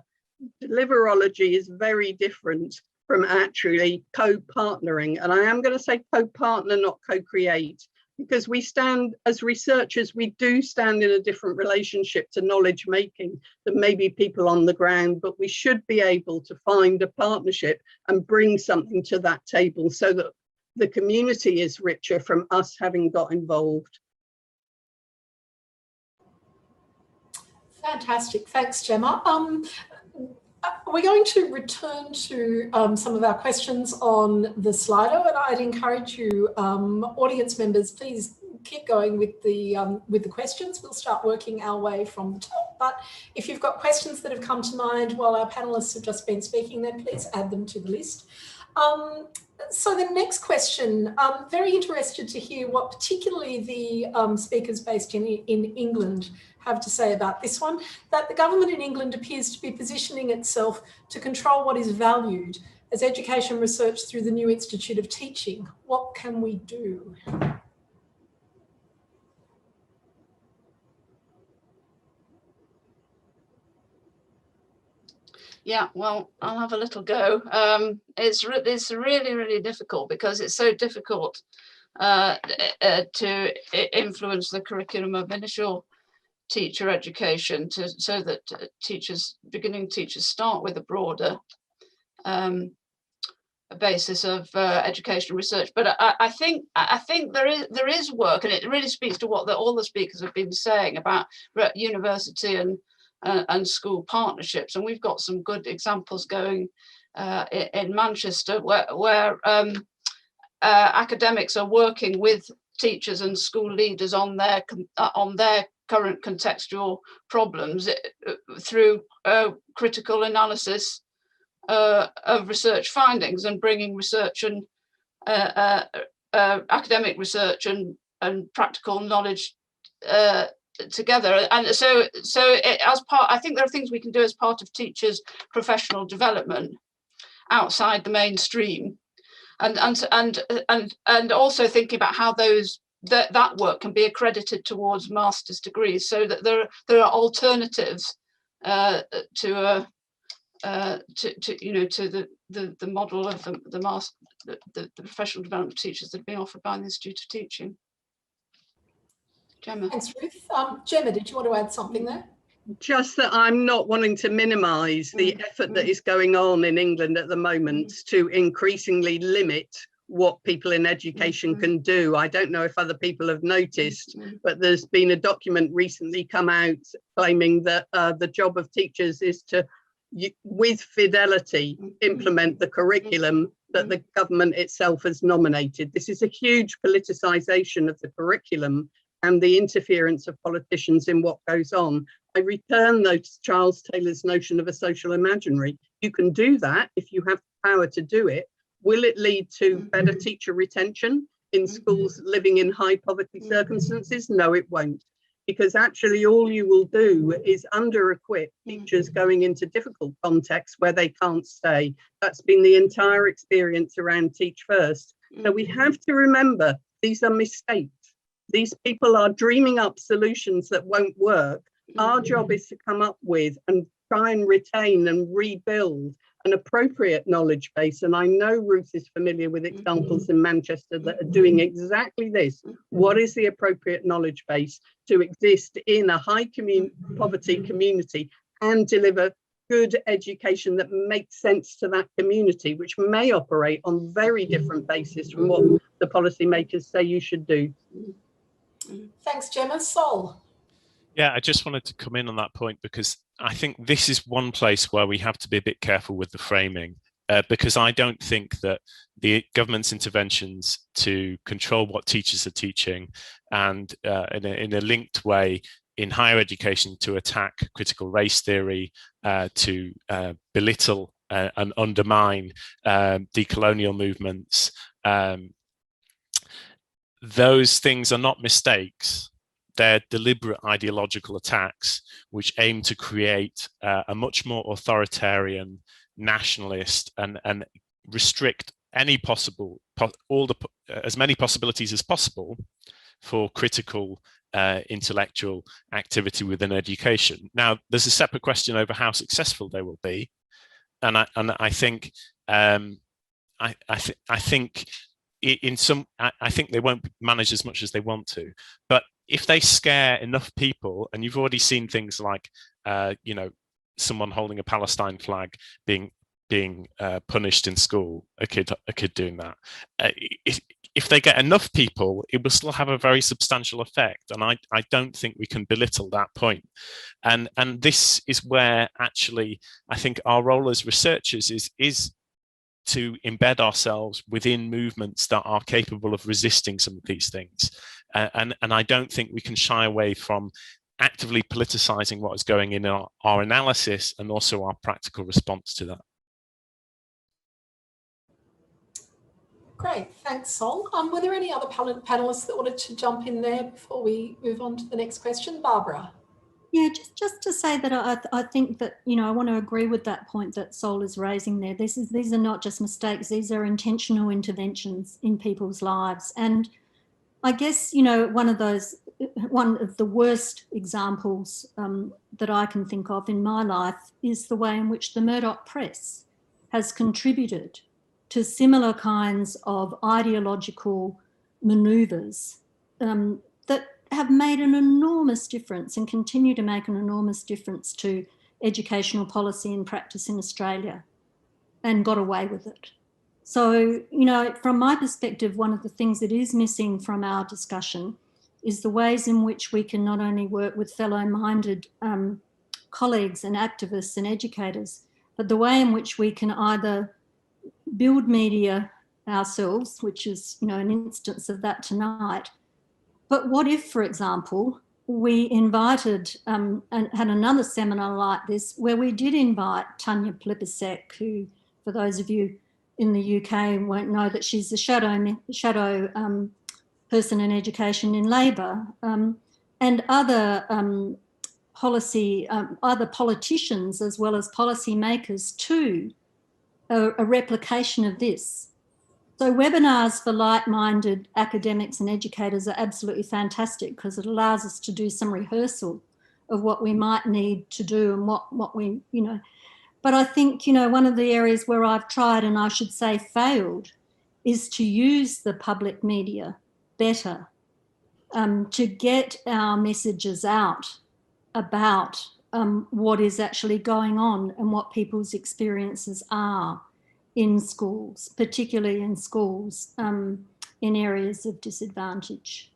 Deliverology is very different from actually co-partnering. And I am going to say co-partner, not co-create, because we stand as researchers, we do stand in a different relationship to knowledge making than maybe people on the ground, but we should be able to find a partnership and bring something to that table so that the community is richer from us having got involved. Fantastic, thanks, Gemma. We're going to return to some of our questions on the Slido, and I'd encourage you, audience members, please keep going with the questions. We'll start working our way from the top. But if you've got questions that have come to mind while our panelists have just been speaking, then please add them to the list. So the next question, I'm very interested to hear what particularly the speakers based in England have to say about this one, that the government in England appears to be positioning itself to control what is valued as education research through the new Institute of Teaching. What can we do? Yeah, well, I'll have a little go. It's really, really difficult because it's so difficult to influence the curriculum of initial teacher education so that beginning teachers start with a broader basis of education research. But I think there is work, and it really speaks to what all the speakers have been saying about university and school partnerships, and we've got some good examples going in Manchester where academics are working with teachers and school leaders on their current contextual problems through critical analysis of research findings and bringing research and academic research and practical knowledge together. And so as part, I think there are things we can do as part of teachers' professional development outside the mainstream, and also thinking about how that work can be accredited towards master's degrees, so that there are alternatives to the model of the professional development of teachers that are being offered by the Institute of Teaching. Gemma. Thanks, Ruth. Gemma, did you want to add something there? Just that I'm not wanting to minimise the effort that is going on in England at the moment to increasingly limit what people in education can do. I don't know if other people have noticed, but there's been a document recently come out claiming that the job of teachers is to, with fidelity, implement the curriculum that the government itself has nominated. This is a huge politicisation of the curriculum and the interference of politicians in what goes on. I return though to Charles Taylor's notion of a social imaginary. You can do that if you have the power to do it, Will it lead to better teacher retention in schools living in high poverty circumstances? No, it won't. Because actually all you will do is under-equip teachers going into difficult contexts where they can't stay. That's been the entire experience around Teach First. So we have to remember these are mistakes. These people are dreaming up solutions that won't work. Our job is to come up with and try and retain and rebuild an appropriate knowledge base. And I know Ruth is familiar with examples in Manchester that are doing exactly this. What is the appropriate knowledge base to exist in a high poverty community and deliver good education that makes sense to that community, which may operate on very different basis from what the policymakers say you should do. Thanks, Gemma. Sol. Yeah, I just wanted to come in on that point because I think this is one place where we have to be a bit careful with the framing, because I don't think that the government's interventions to control what teachers are teaching and in a linked way in higher education to attack critical race theory, to belittle and undermine decolonial movements, those things are not mistakes. They're deliberate ideological attacks which aim to create a much more authoritarian, nationalist, and restrict any possible, as many possibilities as possible for critical intellectual activity within education. Now, there's a separate question over how successful they will be, and I think I think they won't manage as much as they want to, but if they scare enough people, and you've already seen things like, you know, someone holding a Palestine flag being punished in school, a kid doing that. If they get enough people, it will still have a very substantial effect, and I don't think we can belittle that point. And this is where actually I think our role as researchers is to embed ourselves within movements that are capable of resisting some of these things. And I don't think we can shy away from actively politicizing what is going in our analysis and also our practical response to that. Great, thanks, Sol. Were there any other panelists that wanted to jump in there before we move on to the next question? Barbara. Yeah, just to say that I think that, you know, I want to agree with that point that Sol is raising there. These are not just mistakes, these are intentional interventions in people's lives. And I guess, you know, one of the worst examples that I can think of in my life is the way in which the Murdoch press has contributed to similar kinds of ideological manoeuvres that have made an enormous difference and continue to make an enormous difference to educational policy and practice in Australia, and got away with it. So, you know, from my perspective, one of the things that is missing from our discussion is the ways in which we can not only work with fellow-minded colleagues and activists and educators, but the way in which we can either build media ourselves, which is, you know, an instance of that tonight. But what if, for example, we invited and had another seminar like this where we did invite Tanya Plibersek, who, for those of you in the UK won't know, that she's the shadow person in education in Labor, and other other politicians as well as policy makers too, a replication of this. So webinars for like-minded academics and educators are absolutely fantastic because it allows us to do some rehearsal of what we might need to do and what we, you know. But I think, you know, one of the areas where I've tried, and I should say failed, is to use the public media better to get our messages out about what is actually going on and what people's experiences are in schools, particularly in schools in areas of disadvantage.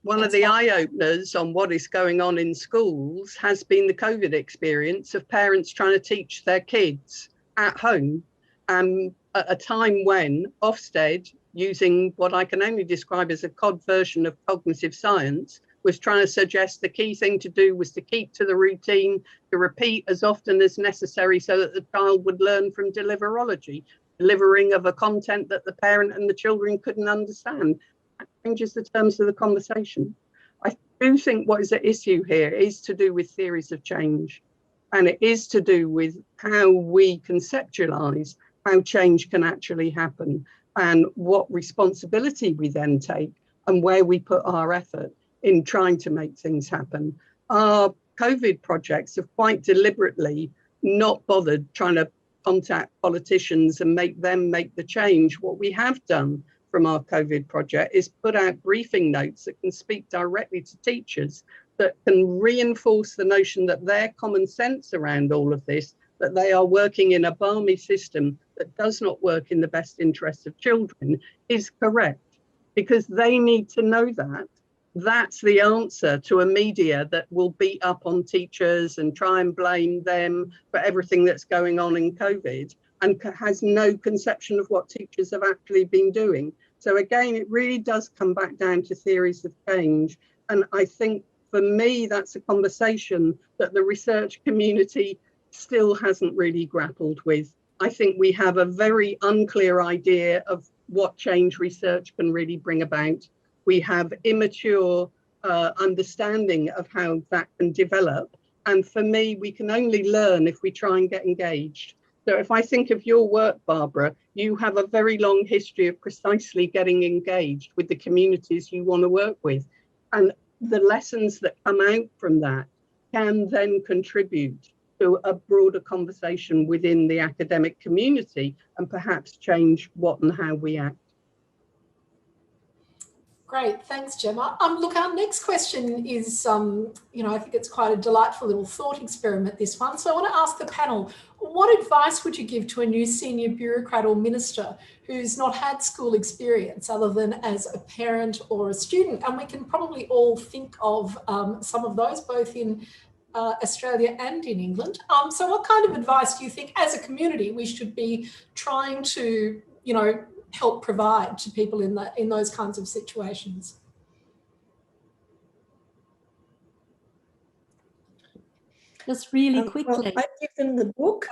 One of the eye-openers on what is going on in schools has been the COVID experience of parents trying to teach their kids at home at a time when Ofsted, using what I can only describe as a cod version of cognitive science, was trying to suggest the key thing to do was to keep to the routine, to repeat as often as necessary so that the child would learn from deliverology, delivering of a content that the parent and the children couldn't understand. That changes the terms of the conversation. I do think what is at issue here is to do with theories of change, and it is to do with how we conceptualize how change can actually happen and what responsibility we then take and where we put our effort in trying to make things happen. Our COVID projects have quite deliberately not bothered trying to contact politicians and make them make the change. What we have done from our COVID project is put out briefing notes that can speak directly to teachers, that can reinforce the notion that their common sense around all of this, that they are working in a balmy system that does not work in the best interest of children, is correct, because they need to know that. That's the answer to a media that will beat up on teachers and try and blame them for everything that's going on in COVID and has no conception of what teachers have actually been doing. So again, it really does come back down to theories of change. And I think for me, that's a conversation that the research community still hasn't really grappled with. I think we have a very unclear idea of what change research can really bring about. We have immature understanding of how that can develop. And for me, we can only learn if we try and get engaged. So if I think of your work, Barbara, you have a very long history of precisely getting engaged with the communities you want to work with. And the lessons that come out from that can then contribute to a broader conversation within the academic community and perhaps change what and how we act. Great, thanks, Gemma. Look, our next question is, I think it's quite a delightful little thought experiment, this one. So I want to ask the panel, what advice would you give to a new senior bureaucrat or minister who's not had school experience other than as a parent or a student? And we can probably all think of some of those, both in Australia and in England. So what kind of advice do you think as a community we should be trying to, help provide to people in those kinds of situations? Just really Well, quickly. I give them the book.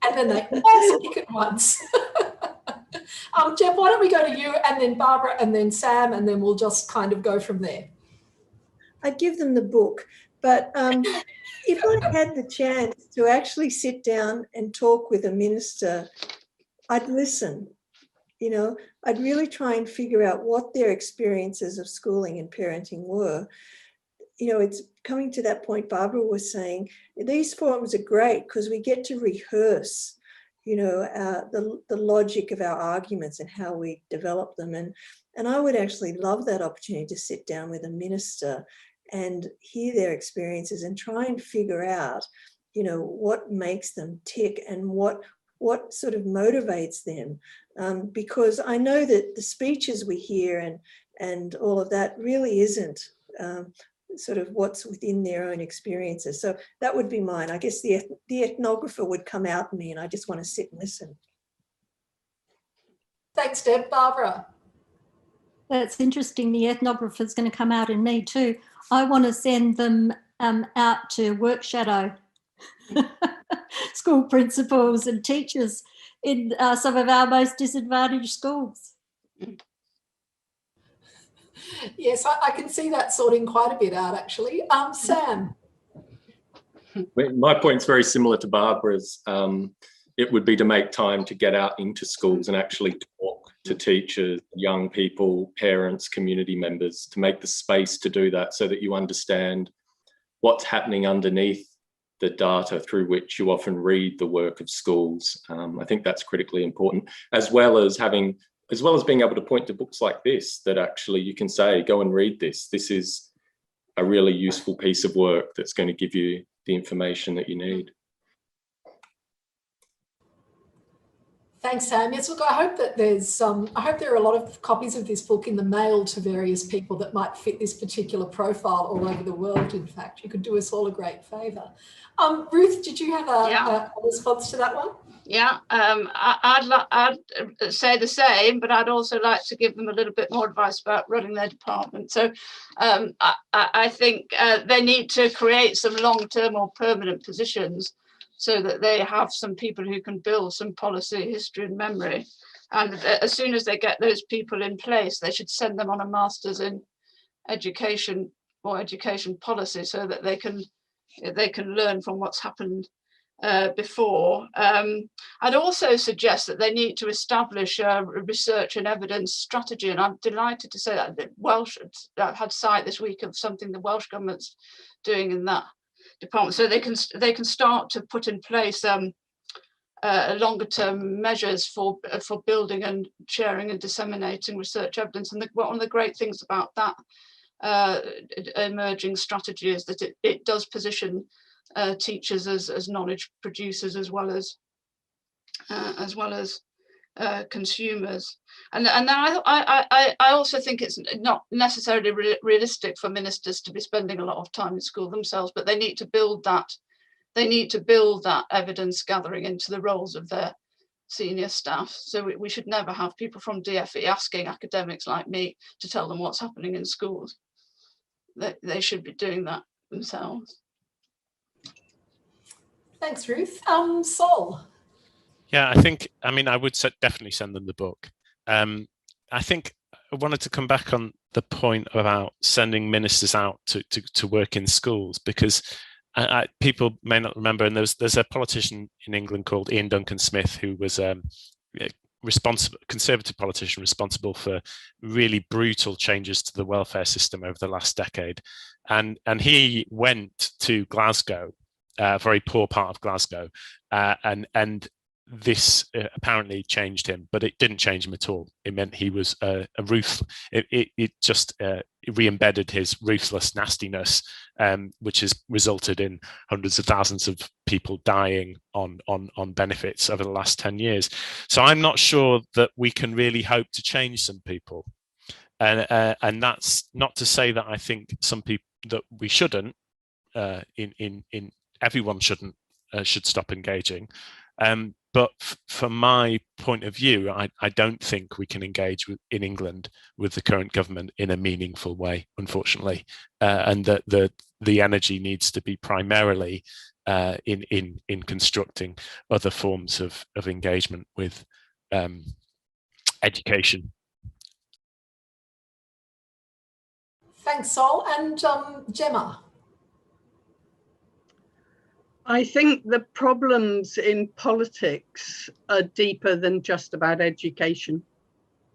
And then they all speak at once. Jeff, why don't we go to you and then Barbara and then Sam, and then we'll just kind of go from there. I'd give them the book, but if I had the chance to actually sit down and talk with a minister, I'd listen. I'd really try and figure out what their experiences of schooling and parenting were. It's coming to that point Barbara was saying, these forums are great because we get to rehearse, the logic of our arguments and how we develop them. And I would actually love that opportunity to sit down with a minister and hear their experiences and try and figure out, what makes them tick and what sort of motivates them. Because I know that the speeches we hear and all of that really isn't sort of what's within their own experiences. So that would be mine. I guess the ethnographer would come out in me, and I just want to sit and listen. Thanks, Deb. Barbara? That's interesting. The ethnographer is going to come out in me too. I want to send them out to work shadow school principals and teachers in some of our most disadvantaged schools. Yes, I can see that sorting quite a bit out, actually. Sam? My point's very similar to Barbara's. It would be to make time to get out into schools and actually talk to teachers, young people, parents, community members, to make the space to do that so that you understand what's happening underneath the data through which you often read the work of schools. I think that's critically important, as well as being able to point to books like this that actually you can say, go and read this. This is a really useful piece of work that's going to give you the information that you need. Thanks, Sam. Yes, look, I hope that I hope there are a lot of copies of this book in the mail to various people that might fit this particular profile all over the world. In fact, you could do us all a great favour. Ruth, did you have a response to that one? Yeah, I'd say the same, but I'd also like to give them a little bit more advice about running their department. So I think they need to create some long-term or permanent positions so that they have some people who can build some policy, history and memory. And as soon as they get those people in place, they should send them on a master's in education or education policy so that they can learn from what's happened before. I'd also suggest that they need to establish a research and evidence strategy, and I'm delighted to say that I've had sight this week of something the Welsh government's doing in that department, so they can start to put in place longer term measures for building and sharing and disseminating research evidence. And one of the great things about that emerging strategy is that it does position teachers as knowledge producers as well as consumers. And then I also think it's not necessarily realistic for ministers to be spending a lot of time in school themselves, but they need to build that evidence gathering into the roles of their senior staff. So we should never have people from DFE asking academics like me to tell them what's happening in schools. They should be doing that themselves. Thanks, Ruth. Sol. Yeah, I mean, I would definitely send them the book. I think I wanted to come back on the point about sending ministers out to work in schools, because people may not remember, and there's a politician in England called Ian Duncan Smith, who was conservative politician responsible for really brutal changes to the welfare system over the last decade. And he went to Glasgow, a very poor part of Glasgow, and this apparently changed him, but it didn't change him at all. It meant he was it just re-embedded his ruthless nastiness, which has resulted in hundreds of thousands of people dying on benefits over the last 10 years. So I'm not sure that we can really hope to change some people. And that's not to say that I think some people that we shouldn't, everyone should stop engaging. But from my point of view, I don't think we can engage in England with the current government in a meaningful way, unfortunately, and that the energy needs to be primarily in constructing other forms of engagement with education. Thanks, Sol. And Gemma. I think the problems in politics are deeper than just about education.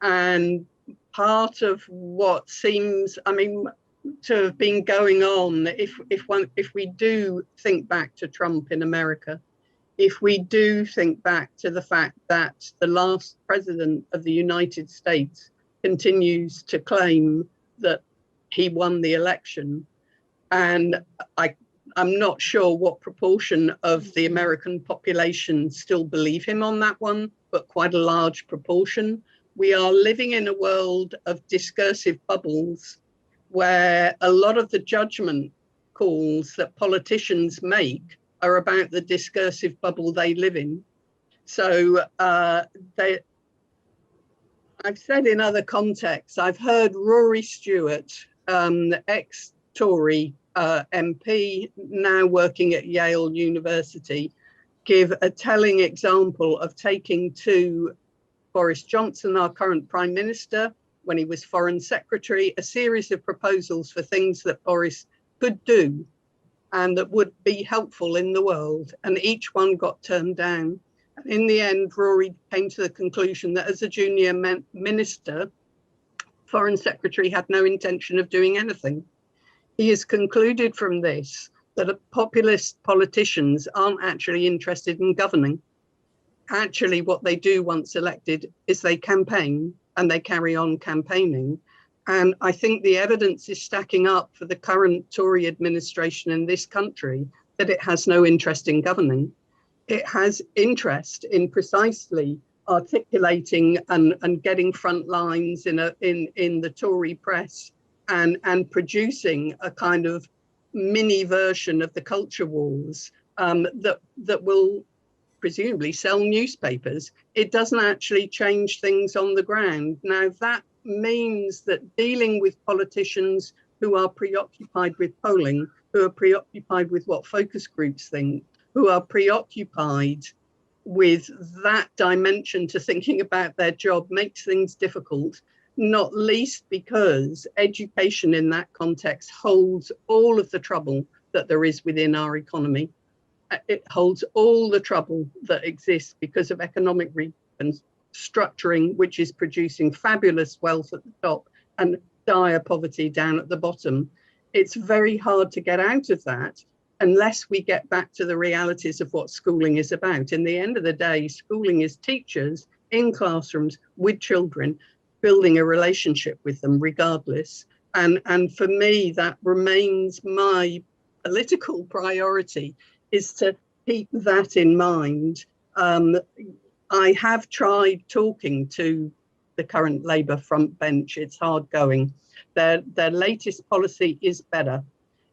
And part of what seems, to have been going on, if we do think back to Trump in America, if we do think back to the fact that the last president of the United States continues to claim that he won the election, and I'm not sure what proportion of the American population still believe him on that one, but quite a large proportion. We are living in a world of discursive bubbles where a lot of the judgment calls that politicians make are about the discursive bubble they live in. So I've said in other contexts, I've heard Rory Stewart, ex-Tory MP, now working at Yale University, give a telling example of taking to Boris Johnson, our current Prime Minister, when he was Foreign Secretary, a series of proposals for things that Boris could do and that would be helpful in the world, and each one got turned down. And in the end, Rory came to the conclusion that as a junior minister, Foreign Secretary had no intention of doing anything. He has concluded from this that populist politicians aren't actually interested in governing. Actually, what they do once elected is they campaign, and they carry on campaigning. And I think the evidence is stacking up for the current Tory administration in this country that it has no interest in governing. It has interest in precisely articulating and getting front lines in the Tory press and producing a kind of mini version of the culture wars that will presumably sell newspapers. It doesn't actually change things on the ground. Now, that means that dealing with politicians who are preoccupied with polling, who are preoccupied with what focus groups think, who are preoccupied with that dimension to thinking about their job makes things difficult, not least because education in that context holds all of the trouble that there is within our economy. It holds all the trouble that exists because of economic restructuring, which is producing fabulous wealth at the top and dire poverty down at the bottom. It's very hard to get out of that unless we get back to the realities of what schooling is about. In the end of the day, schooling is teachers in classrooms with children, building a relationship with them regardless. And for me, that remains my political priority, is to keep that in mind. I have tried talking to the current Labour front bench. It's hard going. Their latest policy is better.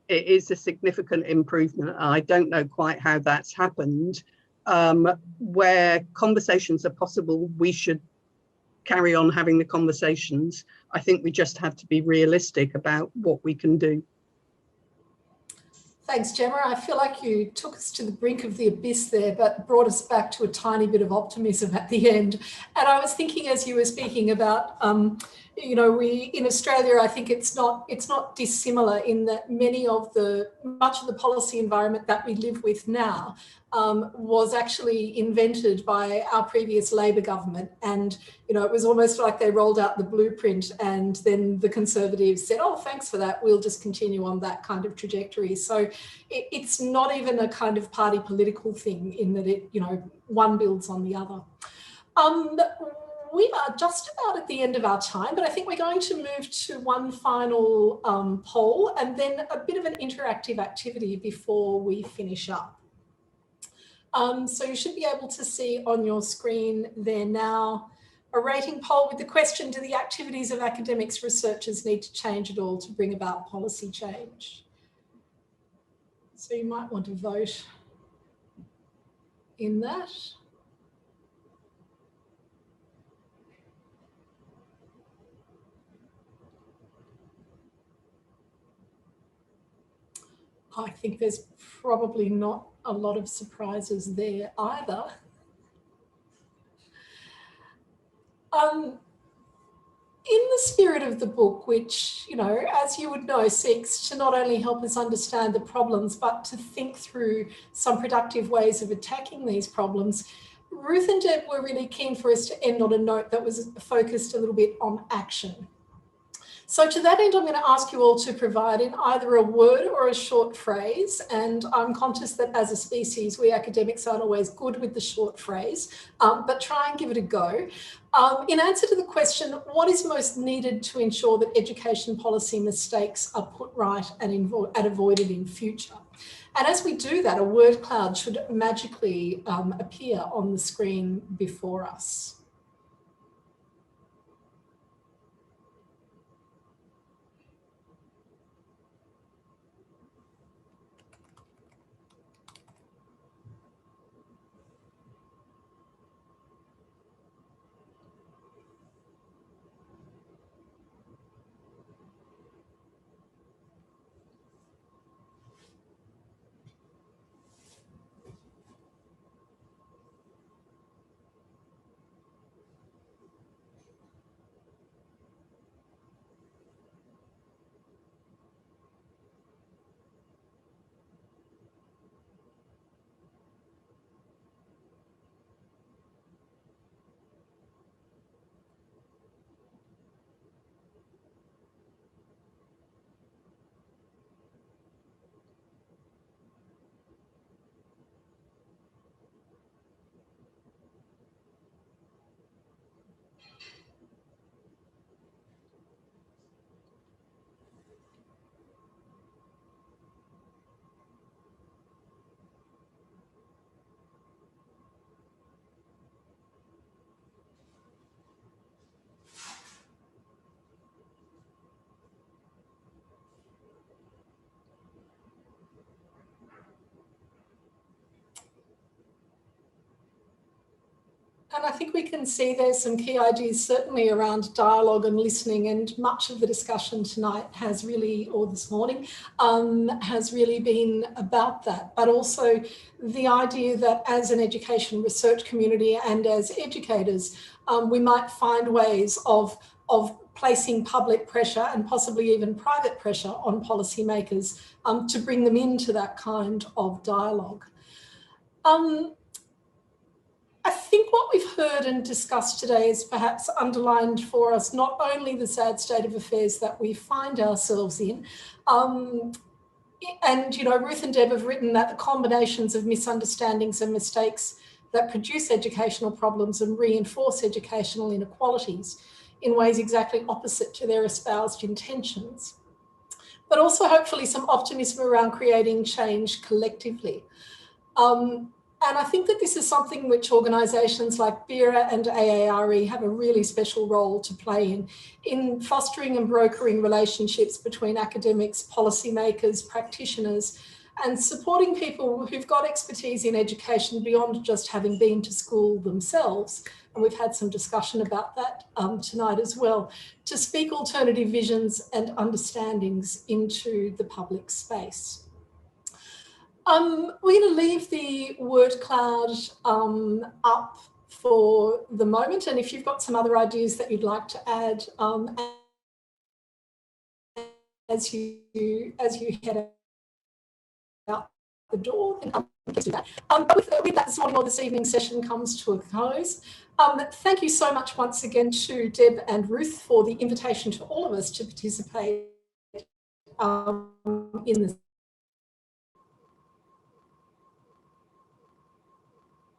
It is a significant improvement. I don't know quite how that's happened. Where conversations are possible, we should carry on having the conversations. I think we just have to be realistic about what we can do. Thanks, Gemma. I feel like you took us to the brink of the abyss there, but brought us back to a tiny bit of optimism at the end. And I was thinking as you were speaking about, we in Australia, I think it's not dissimilar in that much of the policy environment that we live with now was actually invented by our previous Labor government. And, it was almost like they rolled out the blueprint and then the Conservatives said, oh, thanks for that. We'll just continue on that kind of trajectory. So it's not even a kind of party political thing in that one builds on the other. We are just about at the end of our time, but I think we're going to move to one final poll and then a bit of an interactive activity before we finish up. So you should be able to see on your screen there now a rating poll with the question, do the activities of academics researchers need to change at all to bring about policy change? So you might want to vote in that. I think there's probably not a lot of surprises there either. In the spirit of the book, which, as you would know, seeks to not only help us understand the problems, but to think through some productive ways of attacking these problems, Ruth and Deb were really keen for us to end on a note that was focused a little bit on action. So to that end, I'm going to ask you all to provide in either a word or a short phrase. And I'm conscious that as a species, we academics aren't always good with the short phrase, but try and give it a go. In answer to the question, what is most needed to ensure that education policy mistakes are put right and avoided in future? And as we do that, a word cloud should magically appear on the screen before us. And I think we can see there's some key ideas certainly around dialogue and listening, and much of the discussion tonight has really, or this morning, has really been about that. But also the idea that as an education research community and as educators, we might find ways of placing public pressure and possibly even private pressure on policymakers to bring them into that kind of dialogue. I think what we've heard and discussed today is perhaps underlined for us not only the sad state of affairs that we find ourselves in, and Ruth and Deb have written that the combinations of misunderstandings and mistakes that produce educational problems and reinforce educational inequalities in ways exactly opposite to their espoused intentions, but also hopefully some optimism around creating change collectively. And I think that this is something which organisations like BERA and AARE have a really special role to play in fostering and brokering relationships between academics, policymakers, practitioners, and supporting people who've got expertise in education beyond just having been to school themselves. And we've had some discussion about that tonight as well, to speak alternative visions and understandings into the public space. We're going to leave the word cloud up for the moment, and if you've got some other ideas that you'd like to add as you head out the door, then please do that. But with that, this morning or this evening session comes to a close. Thank you so much once again to Deb and Ruth for the invitation to all of us to participate in this